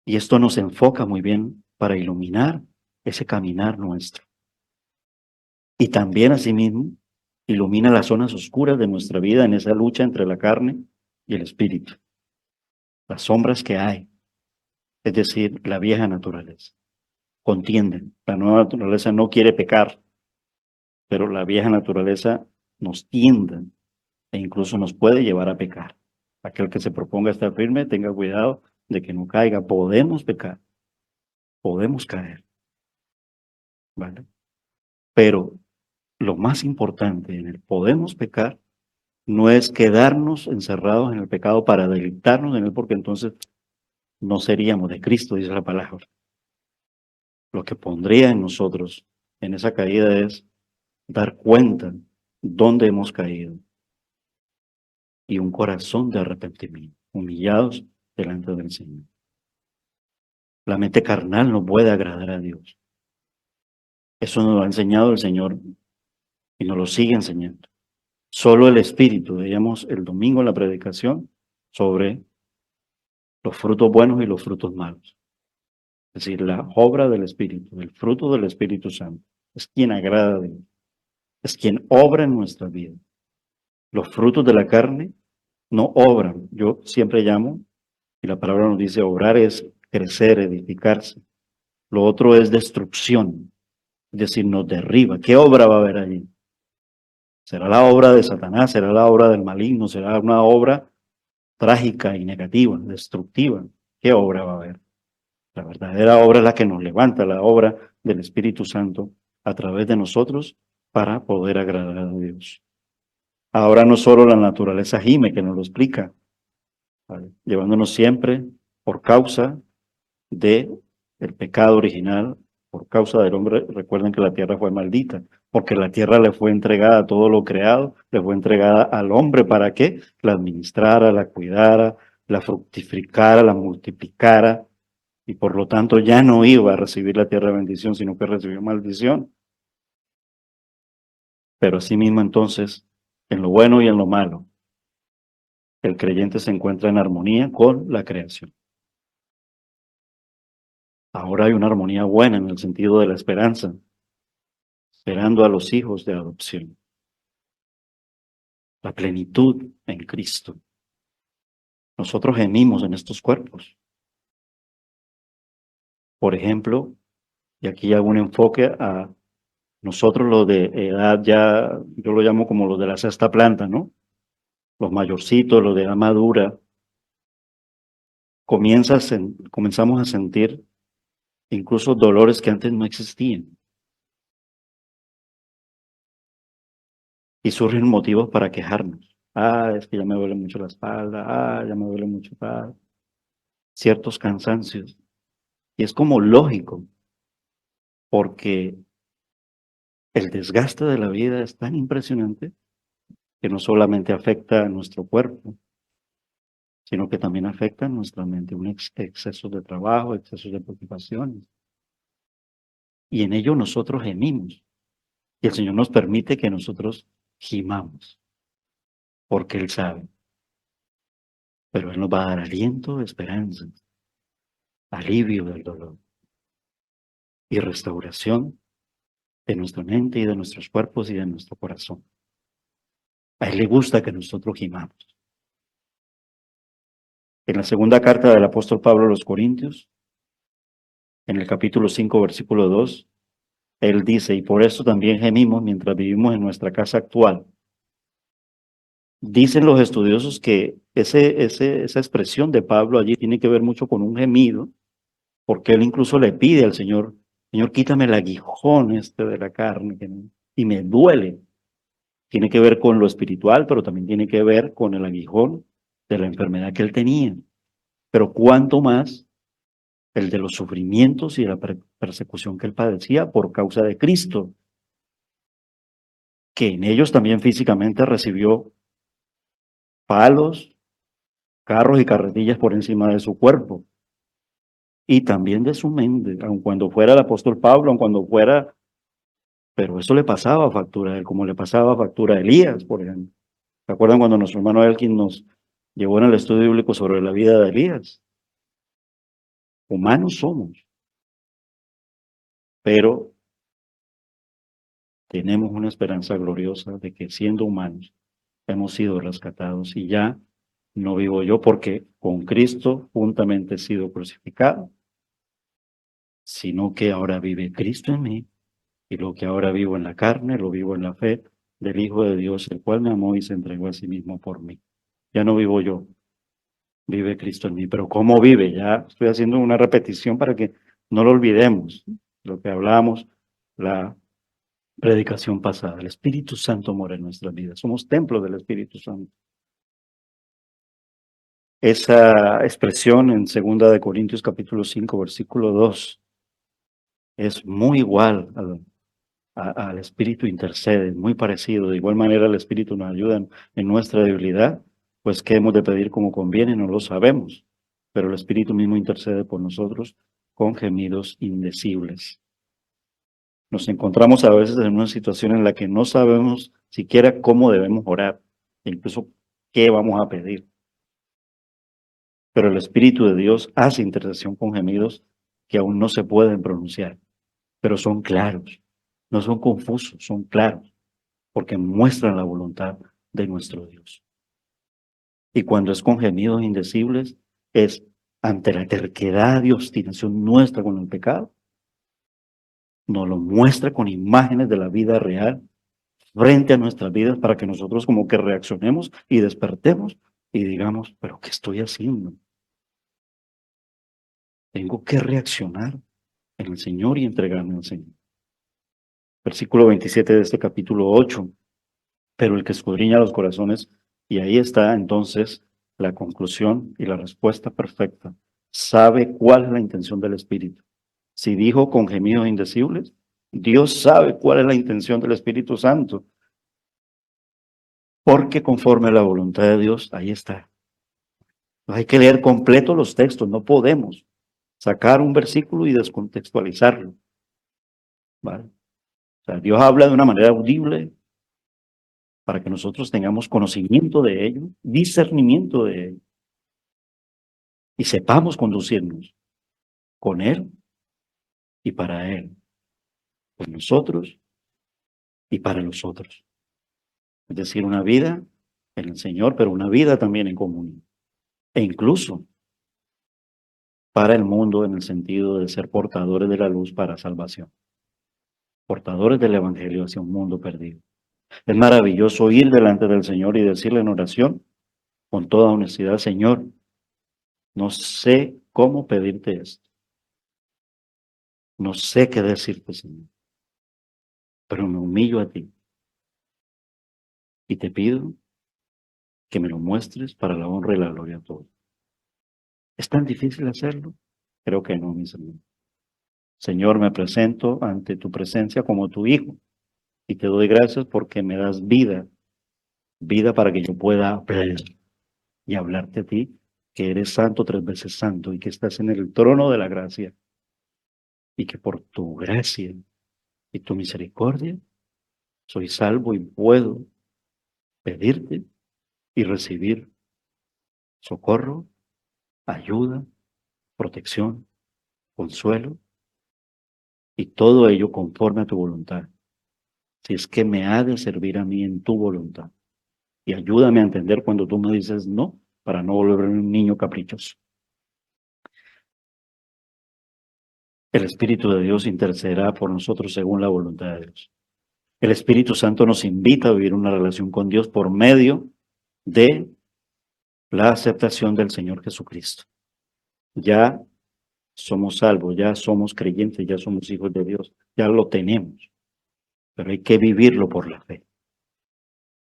Y esto nos enfoca muy bien para iluminar ese caminar nuestro. Y también asimismo ilumina las zonas oscuras de nuestra vida en esa lucha entre la carne y el espíritu. Las sombras que hay. es decir, la vieja naturaleza. Contienden. La nueva naturaleza no quiere pecar, pero la vieja naturaleza nos tiende e incluso nos puede llevar a pecar. Aquel que se proponga estar firme, tenga cuidado de que no caiga. Podemos pecar, podemos caer, ¿vale? Pero lo más importante en el podemos pecar no es quedarnos encerrados en el pecado para deleitarnos en él, porque entonces no seríamos de Cristo, dice la palabra. Lo que pondría en nosotros en esa caída es dar cuenta dónde hemos caído y un corazón de arrepentimiento, humillados delante del Señor. La mente carnal no puede agradar a Dios. Eso nos lo ha enseñado el Señor y nos lo sigue enseñando. Solo el Espíritu, veíamos el domingo en la predicación sobre los frutos buenos y los frutos malos. Es decir, la obra del Espíritu, el fruto del Espíritu Santo, es quien agrada a Dios, es quien obra en nuestra vida. Los frutos de la carne no obran. Yo siempre llamo, y la palabra nos dice, obrar es crecer, edificarse. Lo otro es destrucción, es decir, nos derriba. ¿Qué obra va a haber allí? ¿Será la obra de Satanás? ¿Será la obra del maligno? ¿Será una obra trágica y negativa, destructiva? ¿Qué obra va a haber? La verdadera obra es la que nos levanta, la obra del Espíritu Santo a través de nosotros para poder agradar a Dios. Ahora no solo la naturaleza gime, que nos lo explica, ¿vale? Llevándonos siempre por causa de el pecado original, por causa del hombre. Recuerden que la tierra fue maldita, porque la tierra le fue entregada a todo lo creado, le fue entregada al hombre para que la administrara, la cuidara, la fructificara, la multiplicara, y por lo tanto ya no iba a recibir la tierra de bendición, sino que recibió maldición. Pero asimismo entonces, en lo bueno y en lo malo, el creyente se encuentra en armonía con la creación. Ahora hay una armonía buena en el sentido de la esperanza, esperando a los hijos de adopción. La plenitud en Cristo. Nosotros gemimos en estos cuerpos. Por ejemplo, y aquí hago un enfoque a nosotros los de edad ya, yo lo llamo como los de la sexta planta, ¿no? Los mayorcitos, los de edad madura, comenzamos a sentir incluso dolores que antes no existían. Y surgen motivos para quejarnos. Ah, es que ya me duele mucho la espalda, ah, ya me duele mucho ciertos cansancios. Y es como lógico, porque el desgaste de la vida es tan impresionante que no solamente afecta a nuestro cuerpo, sino que también afecta a nuestra mente, un exceso de trabajo, exceso de preocupaciones. Y en ello nosotros gemimos. Y el Señor nos permite que nosotros gimamos, porque Él sabe. Pero Él nos va a dar aliento, esperanza, alivio del dolor y restauración de nuestra mente y de nuestros cuerpos y de nuestro corazón. A Él le gusta que nosotros gimamos. En la segunda carta del apóstol Pablo a los Corintios, en el capítulo 5, versículo 2, él dice, y por eso también gemimos mientras vivimos en nuestra casa actual. Dicen los estudiosos que esa expresión de Pablo allí tiene que ver mucho con un gemido, porque él incluso le pide al Señor, Señor, quítame el aguijón de la carne y me duele. Tiene que ver con lo espiritual, pero también tiene que ver con el aguijón de la enfermedad que él tenía. Pero cuánto más el de los sufrimientos y de la persecución que él padecía por causa de Cristo, que en ellos también físicamente recibió palos, carros y carretillas por encima de su cuerpo, y también de su mente, aun cuando fuera el apóstol Pablo, aun cuando fuera, pero eso le pasaba factura a él, como le pasaba factura a Elías, por ejemplo. ¿Se acuerdan cuando nuestro hermano Elkin nos llevó en el estudio bíblico sobre la vida de Elías? Humanos somos, pero tenemos una esperanza gloriosa de que siendo humanos hemos sido rescatados y ya No vivo yo porque con Cristo juntamente he sido crucificado, sino que ahora vive Cristo en mí, y lo que ahora vivo en la carne, lo vivo en la fe del Hijo de Dios, el cual me amó y se entregó a sí mismo por mí. Ya no vivo yo, vive Cristo en mí. Pero ¿cómo vive? Ya estoy haciendo una repetición para que no lo olvidemos. Lo que hablábamos, la predicación pasada. El Espíritu Santo mora en nuestras vidas. Somos templo del Espíritu Santo. Esa expresión en 2 de Corintios capítulo 5, versículo 2, es muy igual al Espíritu intercede, muy parecido. De igual manera el Espíritu nos ayuda en nuestra debilidad, pues qué hemos de pedir como conviene, no lo sabemos, pero el Espíritu mismo intercede por nosotros con gemidos indecibles. Nos encontramos a veces en una situación en la que no sabemos siquiera cómo debemos orar, e incluso qué vamos a pedir. Pero el Espíritu de Dios hace intercesión con gemidos que aún no se pueden pronunciar, pero son claros, no son confusos, son claros, porque muestran la voluntad de nuestro Dios. Y cuando es con gemidos indecibles, es ante la terquedad y obstinación nuestra con el pecado, nos lo muestra con imágenes de la vida real frente a nuestras vidas para que nosotros como que reaccionemos y despertemos y digamos, pero ¿qué estoy haciendo? Tengo que reaccionar en el Señor y entregarme al Señor. Versículo 27 de este capítulo 8. Pero el que escudriña los corazones, y ahí está entonces la conclusión y la respuesta perfecta, sabe cuál es la intención del Espíritu. Si dijo con gemidos indecibles, Dios sabe cuál es la intención del Espíritu Santo, porque conforme a la voluntad de Dios, ahí está. Hay que leer completo los textos, no podemos sacar un versículo y descontextualizarlo. ¿Vale? O sea, Dios habla de una manera audible para que nosotros tengamos conocimiento de ello, discernimiento de ello, y sepamos conducirnos con Él y para Él, con nosotros y para los otros. Es decir, una vida en el Señor, pero una vida también en comunión. E incluso para el mundo en el sentido de ser portadores de la luz para salvación, portadores del Evangelio hacia un mundo perdido. Es maravilloso ir delante del Señor y decirle en oración, con toda honestidad, Señor, no sé cómo pedirte esto. No sé qué decirte, Señor, pero me humillo a ti y te pido que me lo muestres para la honra y la gloria de todos. ¿Es tan difícil hacerlo? Creo que no, mis hermanos. Señor, me presento ante tu presencia como tu hijo y te doy gracias porque me das vida, vida para que yo pueda hablar y hablarte a ti, que eres santo, 3 veces santo y que estás en el trono de la gracia y que por tu gracia y tu misericordia soy salvo y puedo pedirte y recibir socorro, ayuda, protección, consuelo y todo ello conforme a tu voluntad. Si es que me ha de servir a mí en tu voluntad. Y ayúdame a entender cuando tú me dices no, para no volverme un niño caprichoso. El Espíritu de Dios intercederá por nosotros según la voluntad de Dios. El Espíritu Santo nos invita a vivir una relación con Dios por medio de la aceptación del Señor Jesucristo. Ya somos salvos, ya somos creyentes, ya somos hijos de Dios, ya lo tenemos, pero hay que vivirlo por la fe.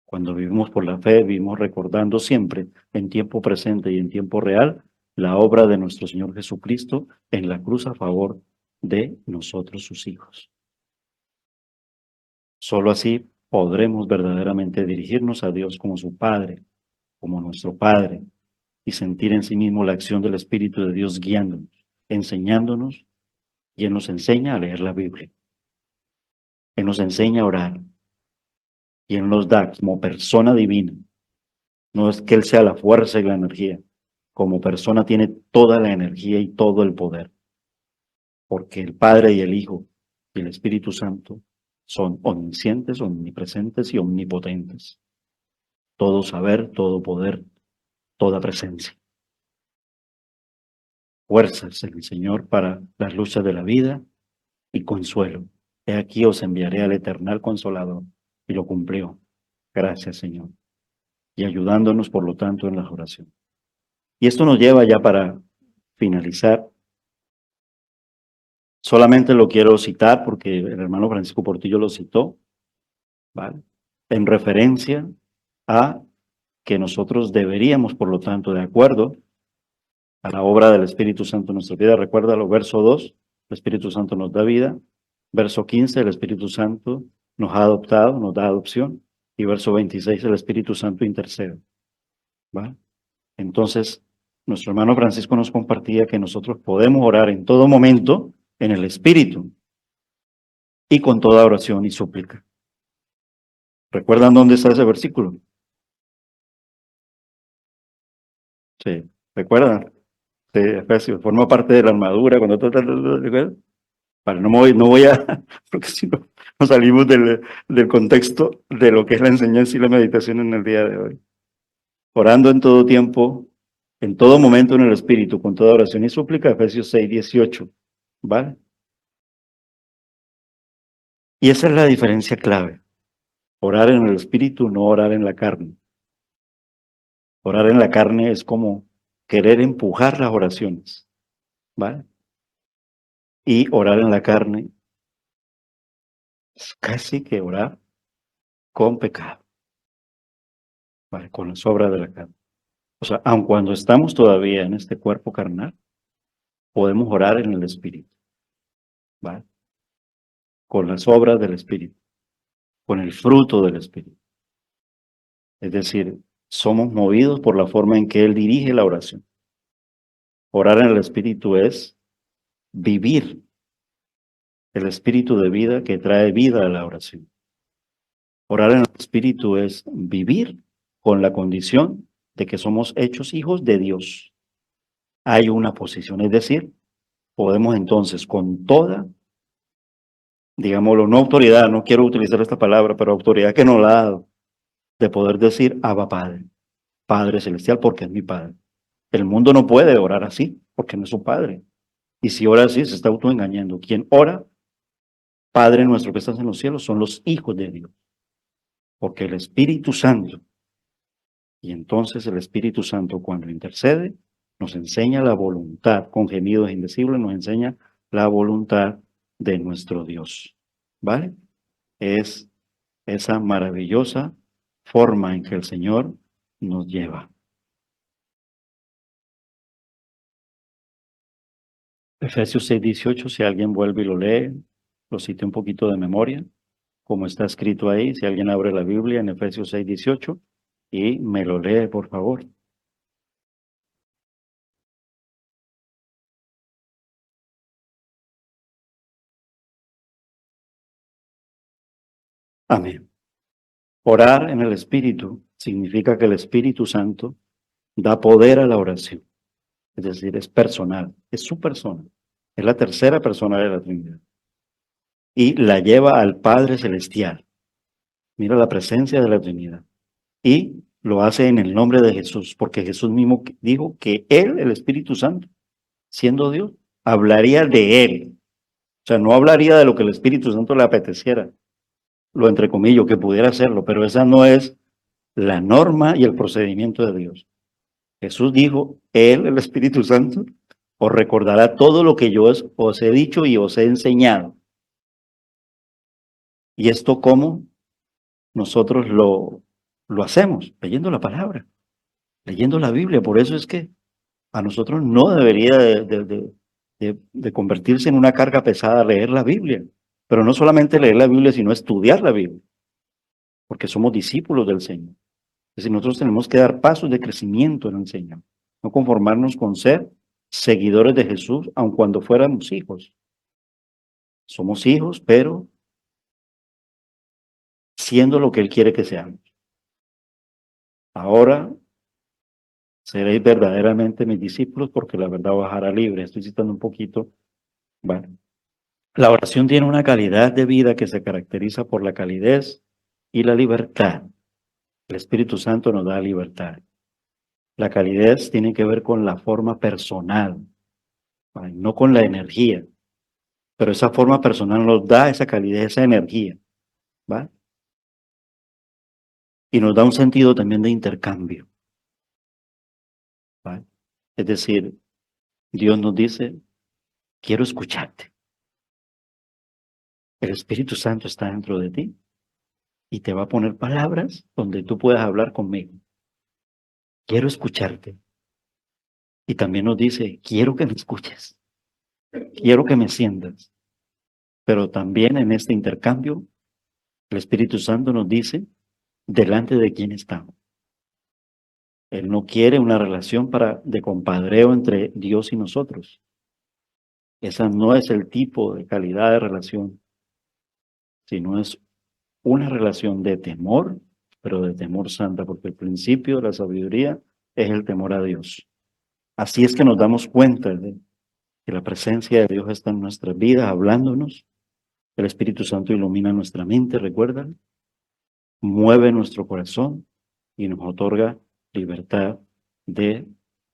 Cuando vivimos por la fe, vivimos recordando siempre, en tiempo presente y en tiempo real, la obra de nuestro Señor Jesucristo en la cruz a favor de nosotros, sus hijos. Solo así podremos verdaderamente dirigirnos a Dios como su Padre, como nuestro Padre, y sentir en sí mismo la acción del Espíritu de Dios guiándonos, enseñándonos, y Él nos enseña a leer la Biblia. Él nos enseña a orar, y Él nos da como persona divina. No es que Él sea la fuerza y la energía. Como persona tiene toda la energía y todo el poder. Porque el Padre y el Hijo y el Espíritu Santo son omniscientes, omnipresentes y omnipotentes. Todo saber, todo poder, toda presencia. Fuerzas en el Señor para las luchas de la vida y consuelo. He aquí os enviaré al eternal Consolador. Y lo cumplió. Gracias, Señor. Y ayudándonos, por lo tanto, en la oración. Y esto nos lleva ya para finalizar. Solamente lo quiero citar porque el hermano Francisco Portillo lo citó, ¿vale? En referencia a que nosotros deberíamos, por lo tanto, de acuerdo a la obra del Espíritu Santo en nuestra vida. Recuérdalo, verso 2, el Espíritu Santo nos da vida. Verso 15, el Espíritu Santo nos ha adoptado, nos da adopción. Y verso 26, el Espíritu Santo intercede. ¿Vale? Entonces, nuestro hermano Francisco nos compartía que nosotros podemos orar en todo momento en el Espíritu y con toda oración y súplica. ¿Recuerdan dónde está ese versículo? Sí, ¿recuerdan? Sí, Efesios, forma parte de la armadura. Cuando ¿recuerdan? Vale, no voy a, porque si no, nos salimos del contexto de lo que es la enseñanza y la meditación en el día de hoy. Orando en todo tiempo, en todo momento en el Espíritu, con toda oración y súplica, Efesios 6, 18. ¿Vale? Y esa es la diferencia clave. Orar en el Espíritu, no orar en la carne. Orar en la carne es como querer empujar las oraciones. ¿Vale? Y orar en la carne es casi que orar con pecado. ¿Vale? Con las obras de la carne. O sea, aun cuando estamos todavía en este cuerpo carnal, podemos orar en el Espíritu. ¿Vale? Con las obras del Espíritu. Con el fruto del Espíritu. Es decir, somos movidos por la forma en que Él dirige la oración. Orar en el Espíritu es vivir el espíritu de vida que trae vida a la oración. Orar en el Espíritu es vivir con la condición de que somos hechos hijos de Dios. Hay una posición, es decir, podemos entonces con toda, digámoslo, no autoridad, no quiero utilizar esta palabra, pero autoridad que nos la ha dado, de poder decir Abba Padre, Padre Celestial, porque es mi Padre. El mundo no puede orar así, porque no es su Padre. Y si ora así, se está autoengañando. Quien ora, Padre nuestro que estás en los cielos, son los hijos de Dios. Porque el Espíritu Santo, y entonces el Espíritu Santo cuando intercede, nos enseña la voluntad, con gemidos indecibles, nos enseña la voluntad de nuestro Dios. ¿Vale? Es esa maravillosa forma en que el Señor nos lleva. Efesios 6, 18, si alguien vuelve y lo lee, lo cite un poquito de memoria, como está escrito ahí, si alguien abre la Biblia en Efesios 6, 18, y me lo lee, por favor. Amén. Orar en el Espíritu significa que el Espíritu Santo da poder a la oración. Es decir, es personal, es su persona. Es la tercera persona de la Trinidad. Y la lleva al Padre Celestial. Mira la presencia de la Trinidad. Y lo hace en el nombre de Jesús, porque Jesús mismo dijo que Él, el Espíritu Santo, siendo Dios, hablaría de Él. O sea, no hablaría de lo que el Espíritu Santo le apeteciera, lo entrecomillo, que pudiera hacerlo, pero esa no es la norma y el procedimiento de Dios. Jesús dijo, Él, el Espíritu Santo, os recordará todo lo que yo os he dicho y os he enseñado. ¿Y esto cómo nosotros lo hacemos? Leyendo la palabra, leyendo la Biblia. Por eso es que a nosotros no debería de convertirse en una carga pesada leer la Biblia. Pero no solamente leer la Biblia, sino estudiar la Biblia. Porque somos discípulos del Señor. Es decir, nosotros tenemos que dar pasos de crecimiento en el Señor. No conformarnos con ser seguidores de Jesús, aun cuando fuéramos hijos. Somos hijos, pero siendo lo que Él quiere que seamos. Ahora seréis verdaderamente mis discípulos porque la verdad os hará libre. Estoy citando un poquito. Bueno, la oración tiene una calidad de vida que se caracteriza por la calidez y la libertad. El Espíritu Santo nos da libertad. La calidez tiene que ver con la forma personal, ¿vale? No con la energía, pero esa forma personal nos da esa calidez, esa energía, ¿vale? Y nos da un sentido también de intercambio, ¿vale? Es decir, Dios nos dice, quiero escucharte. El Espíritu Santo está dentro de ti y te va a poner palabras donde tú puedas hablar conmigo. Quiero escucharte. Y también nos dice, quiero que me escuches, quiero que me sientas. Pero también en este intercambio, el Espíritu Santo nos dice, delante de quién estamos. Él no quiere una relación de compadreo entre Dios y nosotros. Esa no es el tipo de calidad de relación, sino es una relación de temor, pero de temor santa, porque el principio de la sabiduría es el temor a Dios. Así es que nos damos cuenta de que la presencia de Dios está en nuestras vidas, hablándonos. El Espíritu Santo ilumina nuestra mente, recuerdan, mueve nuestro corazón y nos otorga libertad de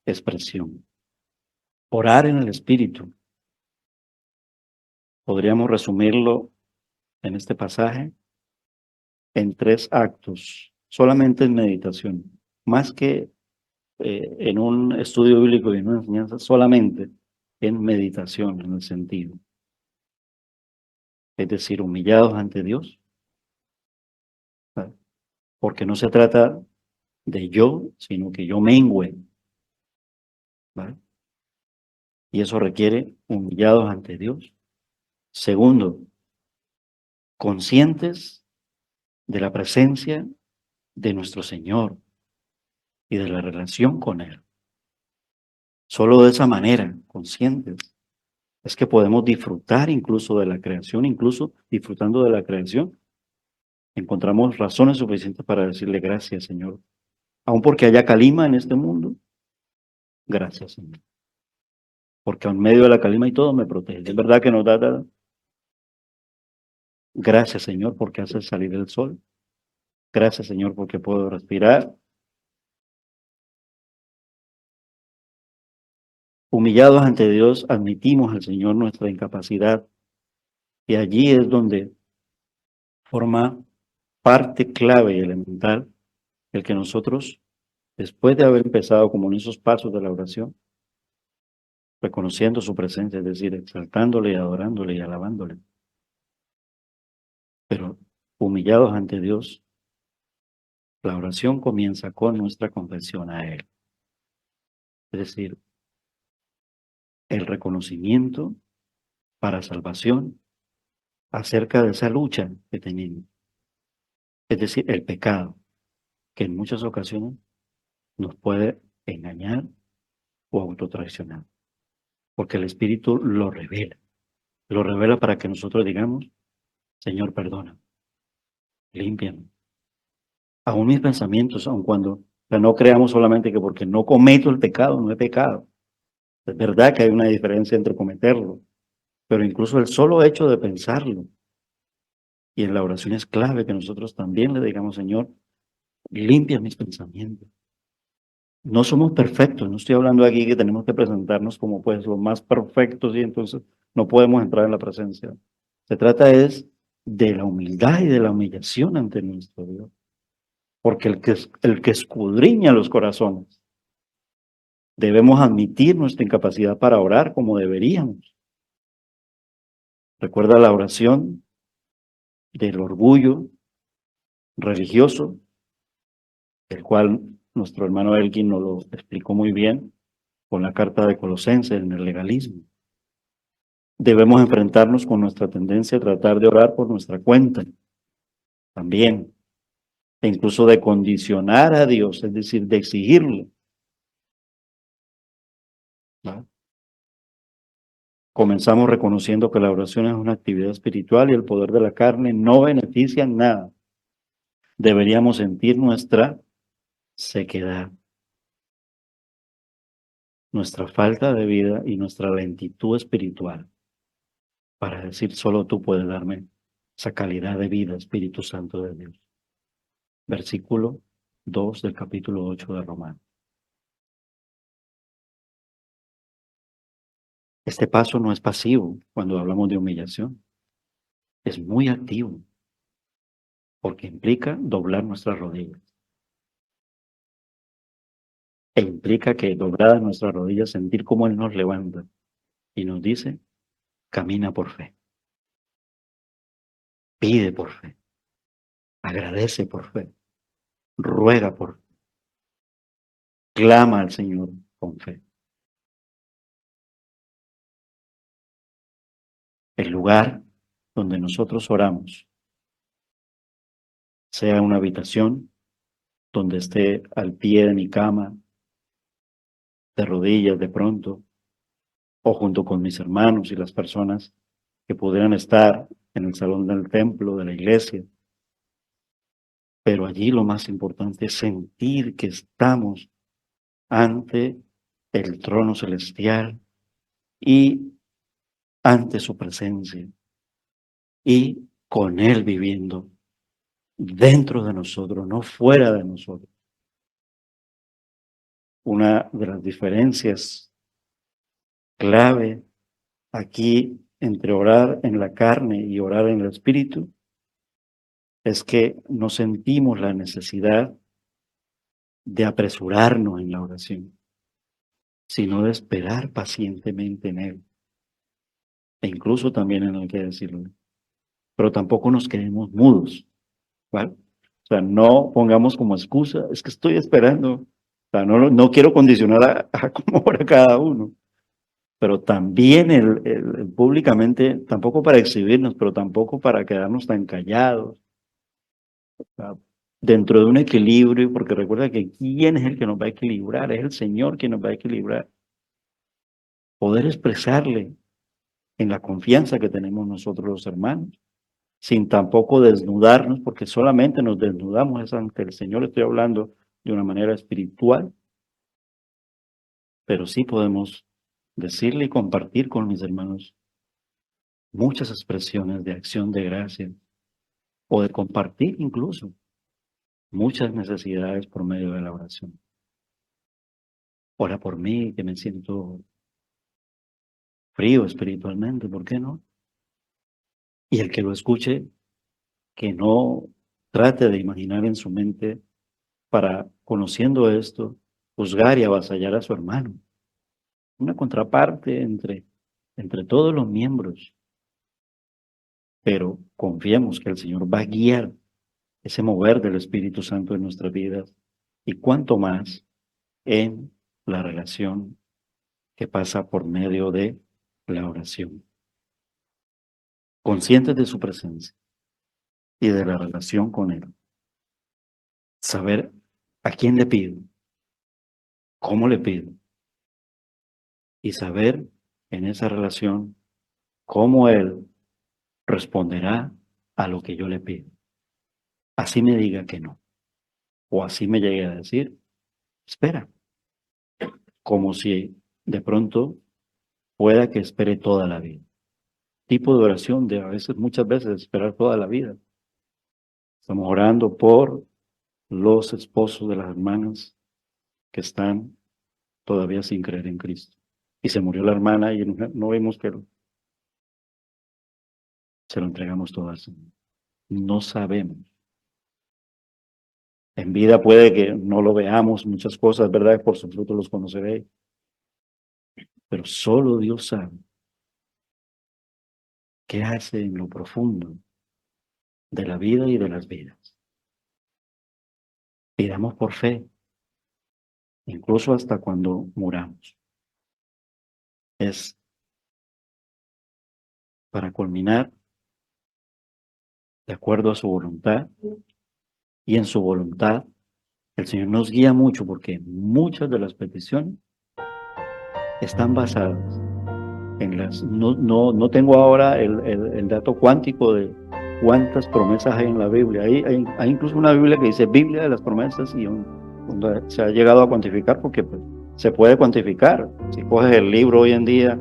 expresión. Orar en el Espíritu. Podríamos resumirlo en este pasaje en 3 actos, solamente en meditación, más que en un estudio bíblico y en una enseñanza, solamente en meditación, en el sentido. Es decir, humillados ante Dios, ¿vale? Porque no se trata de yo, sino que yo mengüe, ¿vale? Y eso requiere humillados ante Dios. Segundo, conscientes de la presencia de nuestro Señor y de la relación con Él. Solo de esa manera, conscientes, es que podemos disfrutar incluso de la creación, incluso disfrutando de la creación. Encontramos razones suficientes para decirle gracias, Señor. Aun porque haya calima en este mundo, gracias, Señor. Porque en medio de la calima y todo me protege. Es verdad que nos da. Gracias, Señor, porque hace salir el sol. Gracias, Señor, porque puedo respirar. Humillados ante Dios, admitimos al Señor nuestra incapacidad. Y allí es donde forma parte clave y elemental el que nosotros, después de haber empezado como en esos pasos de la oración, reconociendo su presencia, es decir, exaltándole, adorándole y alabándole, pero humillados ante Dios, la oración comienza con nuestra confesión a Él. Es decir, el reconocimiento para salvación acerca de esa lucha que tenemos. Es decir, el pecado, que en muchas ocasiones nos puede engañar o autotraicionar, porque el Espíritu lo revela para que nosotros digamos, Señor, perdona, límpiame. Aún mis pensamientos, aun cuando no creamos solamente que porque no cometo el pecado, no he pecado. Es verdad que hay una diferencia entre cometerlo, pero incluso el solo hecho de pensarlo. Y en la oración es clave que nosotros también le digamos, Señor, limpia mis pensamientos. No somos perfectos, no estoy hablando aquí que tenemos que presentarnos como pues los más perfectos y entonces no podemos entrar en la presencia. Se trata es de la humildad y de la humillación ante nuestro Dios. Porque el que escudriña los corazones, debemos admitir nuestra incapacidad para orar como deberíamos. Recuerda la oración del orgullo religioso, el cual nuestro hermano Elkin nos lo explicó muy bien con la carta de Colosenses en el legalismo. Debemos enfrentarnos con nuestra tendencia a tratar de orar por nuestra cuenta también, e incluso de condicionar a Dios, es decir, de exigirle. ¿Vale? Comenzamos reconociendo que la oración es una actividad espiritual y el poder de la carne no beneficia en nada. Deberíamos sentir nuestra sequedad, nuestra falta de vida y nuestra lentitud espiritual para decir, solo tú puedes darme esa calidad de vida, Espíritu Santo de Dios. Versículo 2 del capítulo 8 de Romanos. Este paso no es pasivo cuando hablamos de humillación, es muy activo, porque implica doblar nuestras rodillas. E implica que dobladas nuestras rodillas, sentir cómo Él nos levanta y nos dice, camina por fe, pide por fe, agradece por fe, ruega por fe, clama al Señor con fe. El lugar donde nosotros oramos, sea una habitación donde esté al pie de mi cama, de rodillas de pronto, o junto con mis hermanos y las personas que pudieran estar en el salón del templo, de la iglesia. Pero allí lo más importante es sentir que estamos ante el trono celestial y ante su presencia y con Él viviendo dentro de nosotros, no fuera de nosotros. Una de las diferencias clave aquí entre orar en la carne y orar en el espíritu es que no sentimos la necesidad de apresurarnos en la oración, sino de esperar pacientemente en Él. E incluso también en el que decirlo. Pero tampoco nos quedemos mudos, ¿vale? O sea, no pongamos como excusa, es que estoy esperando. O sea, no quiero condicionar a cómo ora cada uno. Pero también públicamente, tampoco para exhibirnos, pero tampoco para quedarnos tan callados. O sea, dentro de un equilibrio, porque recuerda que ¿quién es el que nos va a equilibrar? Es el Señor quien nos va a equilibrar. Poder expresarle en la confianza que tenemos nosotros los hermanos, sin tampoco desnudarnos, porque solamente nos desnudamos es ante el Señor. Estoy hablando de una manera espiritual, pero sí podemos decirle y compartir con mis hermanos muchas expresiones de acción de gracia, o de compartir incluso muchas necesidades por medio de la oración. Ora por mí, que me siento frío espiritualmente, ¿por qué no? Y el que lo escuche, que no trate de imaginar en su mente para, conociendo esto, juzgar y avasallar a su hermano. Una contraparte entre todos los miembros. Pero confiemos que el Señor va a guiar ese mover del Espíritu Santo en nuestras vidas y cuanto más en la relación que pasa por medio de la oración. Conscientes de su presencia y de la relación con Él. Saber a quién le pido, cómo le pido y saber en esa relación cómo Él responderá a lo que yo le pido. Así me diga que no, o así me llegue a decir, espera, como si de pronto pueda que espere toda la vida. Tipo de oración de muchas veces esperar toda la vida. Estamos orando por los esposos de las hermanas que están todavía sin creer en Cristo. Y se murió la hermana y no vimos que se lo entregamos todo al Señor. No sabemos. En vida puede que no lo veamos, muchas cosas, ¿verdad? Por sus frutos los conoceréis. Pero solo Dios sabe qué hace en lo profundo de la vida y de las vidas. Pidamos por fe, incluso hasta cuando muramos. Es para culminar de acuerdo a su voluntad, y en su voluntad el Señor nos guía mucho porque muchas de las peticiones están basadas en las... No tengo ahora el dato cuántico de cuántas promesas hay en la Biblia. Hay incluso una Biblia que dice Biblia de las promesas y donde se ha llegado a cuantificar porque pues, se puede cuantificar. Si coges el libro hoy en día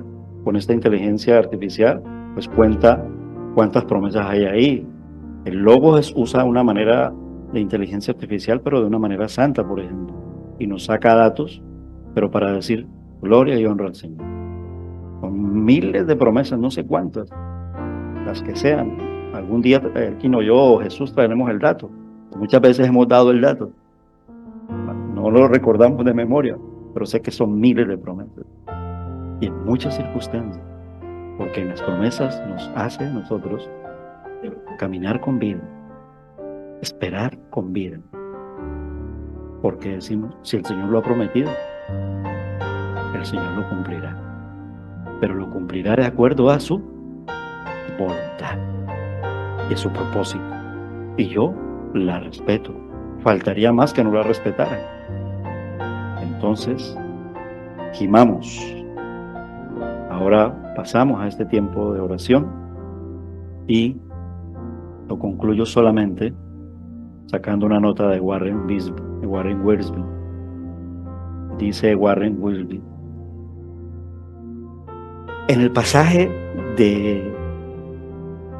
con esta inteligencia artificial, pues cuenta cuántas promesas hay ahí. El Logos usa una manera de inteligencia artificial, pero de una manera santa, por ejemplo, y nos saca datos, pero para decir gloria y honra al Señor. Con miles de promesas, no sé cuántas, las que sean. Algún día Kino, yo o Jesús traeremos el dato. Muchas veces hemos dado el dato, no lo recordamos de memoria, pero sé que son miles de promesas y en muchas circunstancias, porque en las promesas nos hace a nosotros caminar con vida, esperar con vida, porque decimos, si el Señor lo ha prometido, el Señor lo cumplirá, pero lo cumplirá de acuerdo a su voluntad y a su propósito, y yo la respeto. Faltaría más que no la respetaran. Entonces, gimamos. Ahora pasamos a este tiempo de oración y lo concluyo solamente sacando una nota de Warren Wiersbe. Dice Warren Wiersbe: en el pasaje de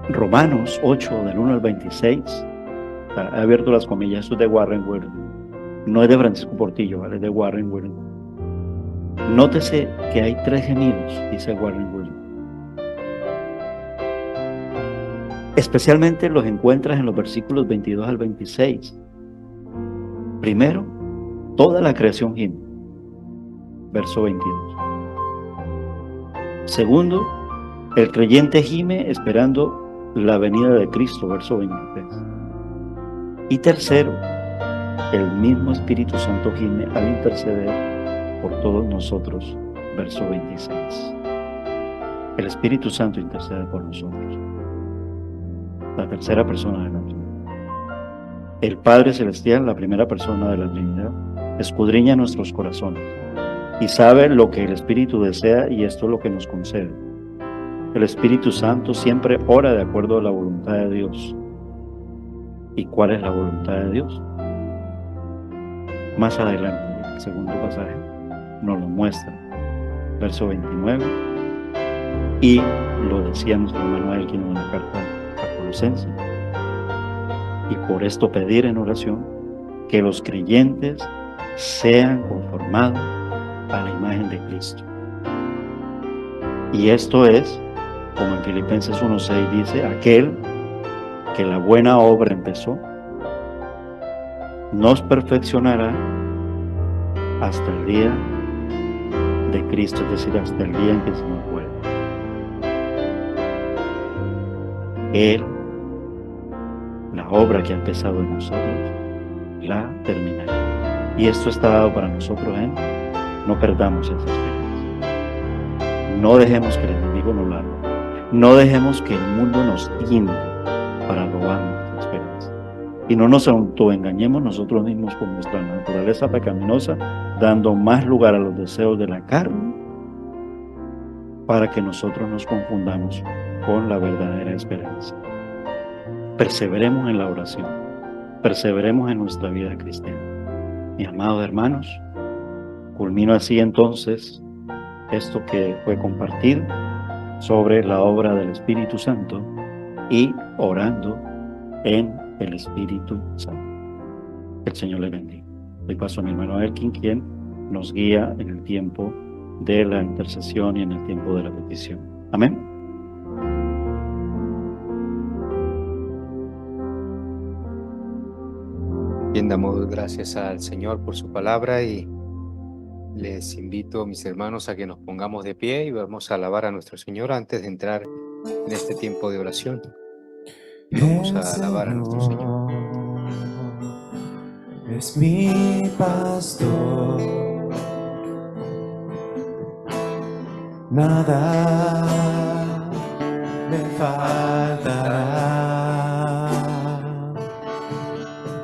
Romanos 8, del 1 al 26, he abierto las comillas, esto es de Warren Wiersbe, no es de Francisco Portillo, ¿vale? Es de Warren Wiersbe. Nótese que hay 3 gemidos, dice Warren Wiersbe. Especialmente los encuentras en los versículos 22 al 26. Primero, toda la creación gime, verso 22. Segundo, el creyente gime esperando la venida de Cristo, verso 23. Y tercero, el mismo Espíritu Santo gime al interceder por todos nosotros, verso 26. El Espíritu Santo intercede por nosotros, la tercera persona de la Trinidad. El Padre Celestial, la primera persona de la Trinidad, escudriña nuestros corazones y sabe lo que el Espíritu desea, y esto es lo que nos concede. El Espíritu Santo siempre ora de acuerdo a la voluntad de Dios. ¿Y cuál es la voluntad de Dios? Más adelante, el segundo pasaje nos lo muestra, verso 29, y lo decía nuestro hermano Elkin en la carta a Colosenses, y por esto pedir en oración que los creyentes sean conformados a la imagen de Cristo. Y esto es, como en Filipenses 1:6 dice, aquel que la buena obra empezó, nos perfeccionará hasta el día de Cristo, es decir, hasta el día en que el Señor vuelva. Él, la obra que ha empezado en nosotros, la terminará. Y esto está dado para nosotros en no perdamos esa esperanza. No dejemos que el enemigo nos la robe. No dejemos que el mundo nos tiente para robar nuestra esperanza. Y no nos autoengañemos nosotros mismos con nuestra naturaleza pecaminosa, dando más lugar a los deseos de la carne, para que nosotros nos confundamos con la verdadera esperanza. Perseveremos en la oración, perseveremos en nuestra vida cristiana. Mis amados hermanos, culmino así entonces esto que fue compartido sobre la obra del Espíritu Santo y orando en el Espíritu Santo. Que el Señor le bendiga. Doy paso a mi hermano Elkin, quien nos guía en el tiempo de la intercesión y en el tiempo de la petición. Amén. Bien, damos gracias al Señor por su palabra y les invito, mis hermanos, a que nos pongamos de pie y vamos a alabar a nuestro Señor antes de entrar en este tiempo de oración. Vamos a alabar a nuestro Señor. Es mi pastor, nada me faltará.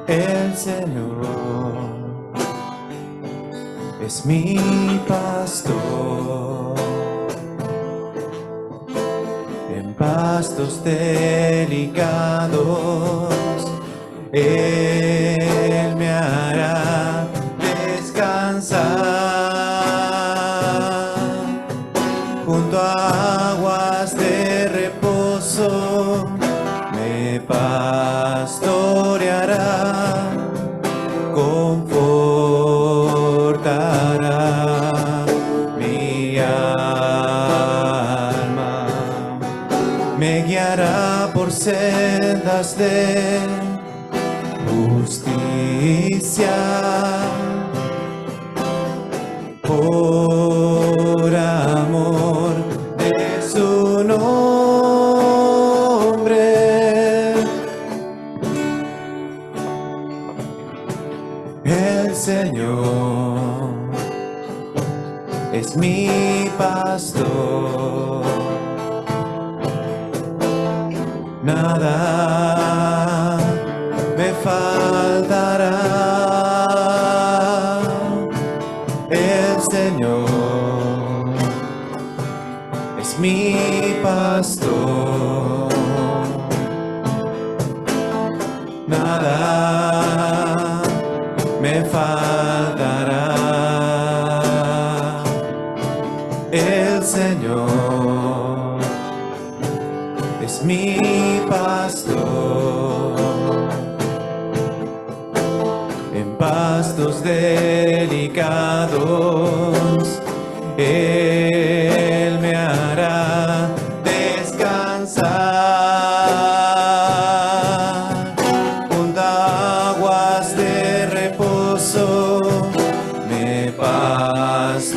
El Señor es mi pastor, en pastos delicados Él me hará descansar, junto a aguas de reposo me pastoreará, confortará mi alma. obras de justicia. Por amor de su nombre, el Señor es mi pastor, nada me faltará. El Señor es mi pastor, nada me faltará. El Señor es mi pastor, en pastos delicados Él me hará descansar, junto a aguas de reposo me pastoreará,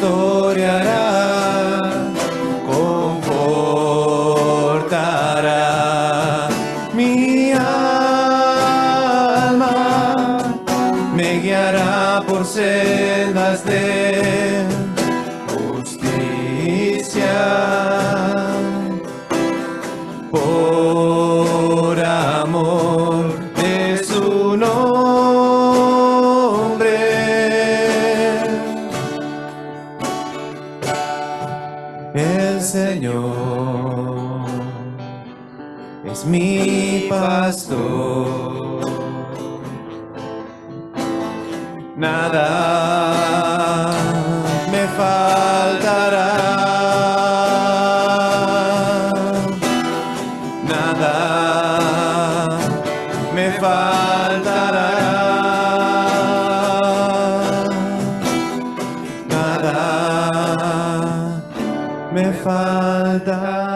confortará mi alma, me guiará por sendas de justicia, por amor de su nombre. El Señor es mi pastor, nada me faltará, nada me faltará, nada me faltará.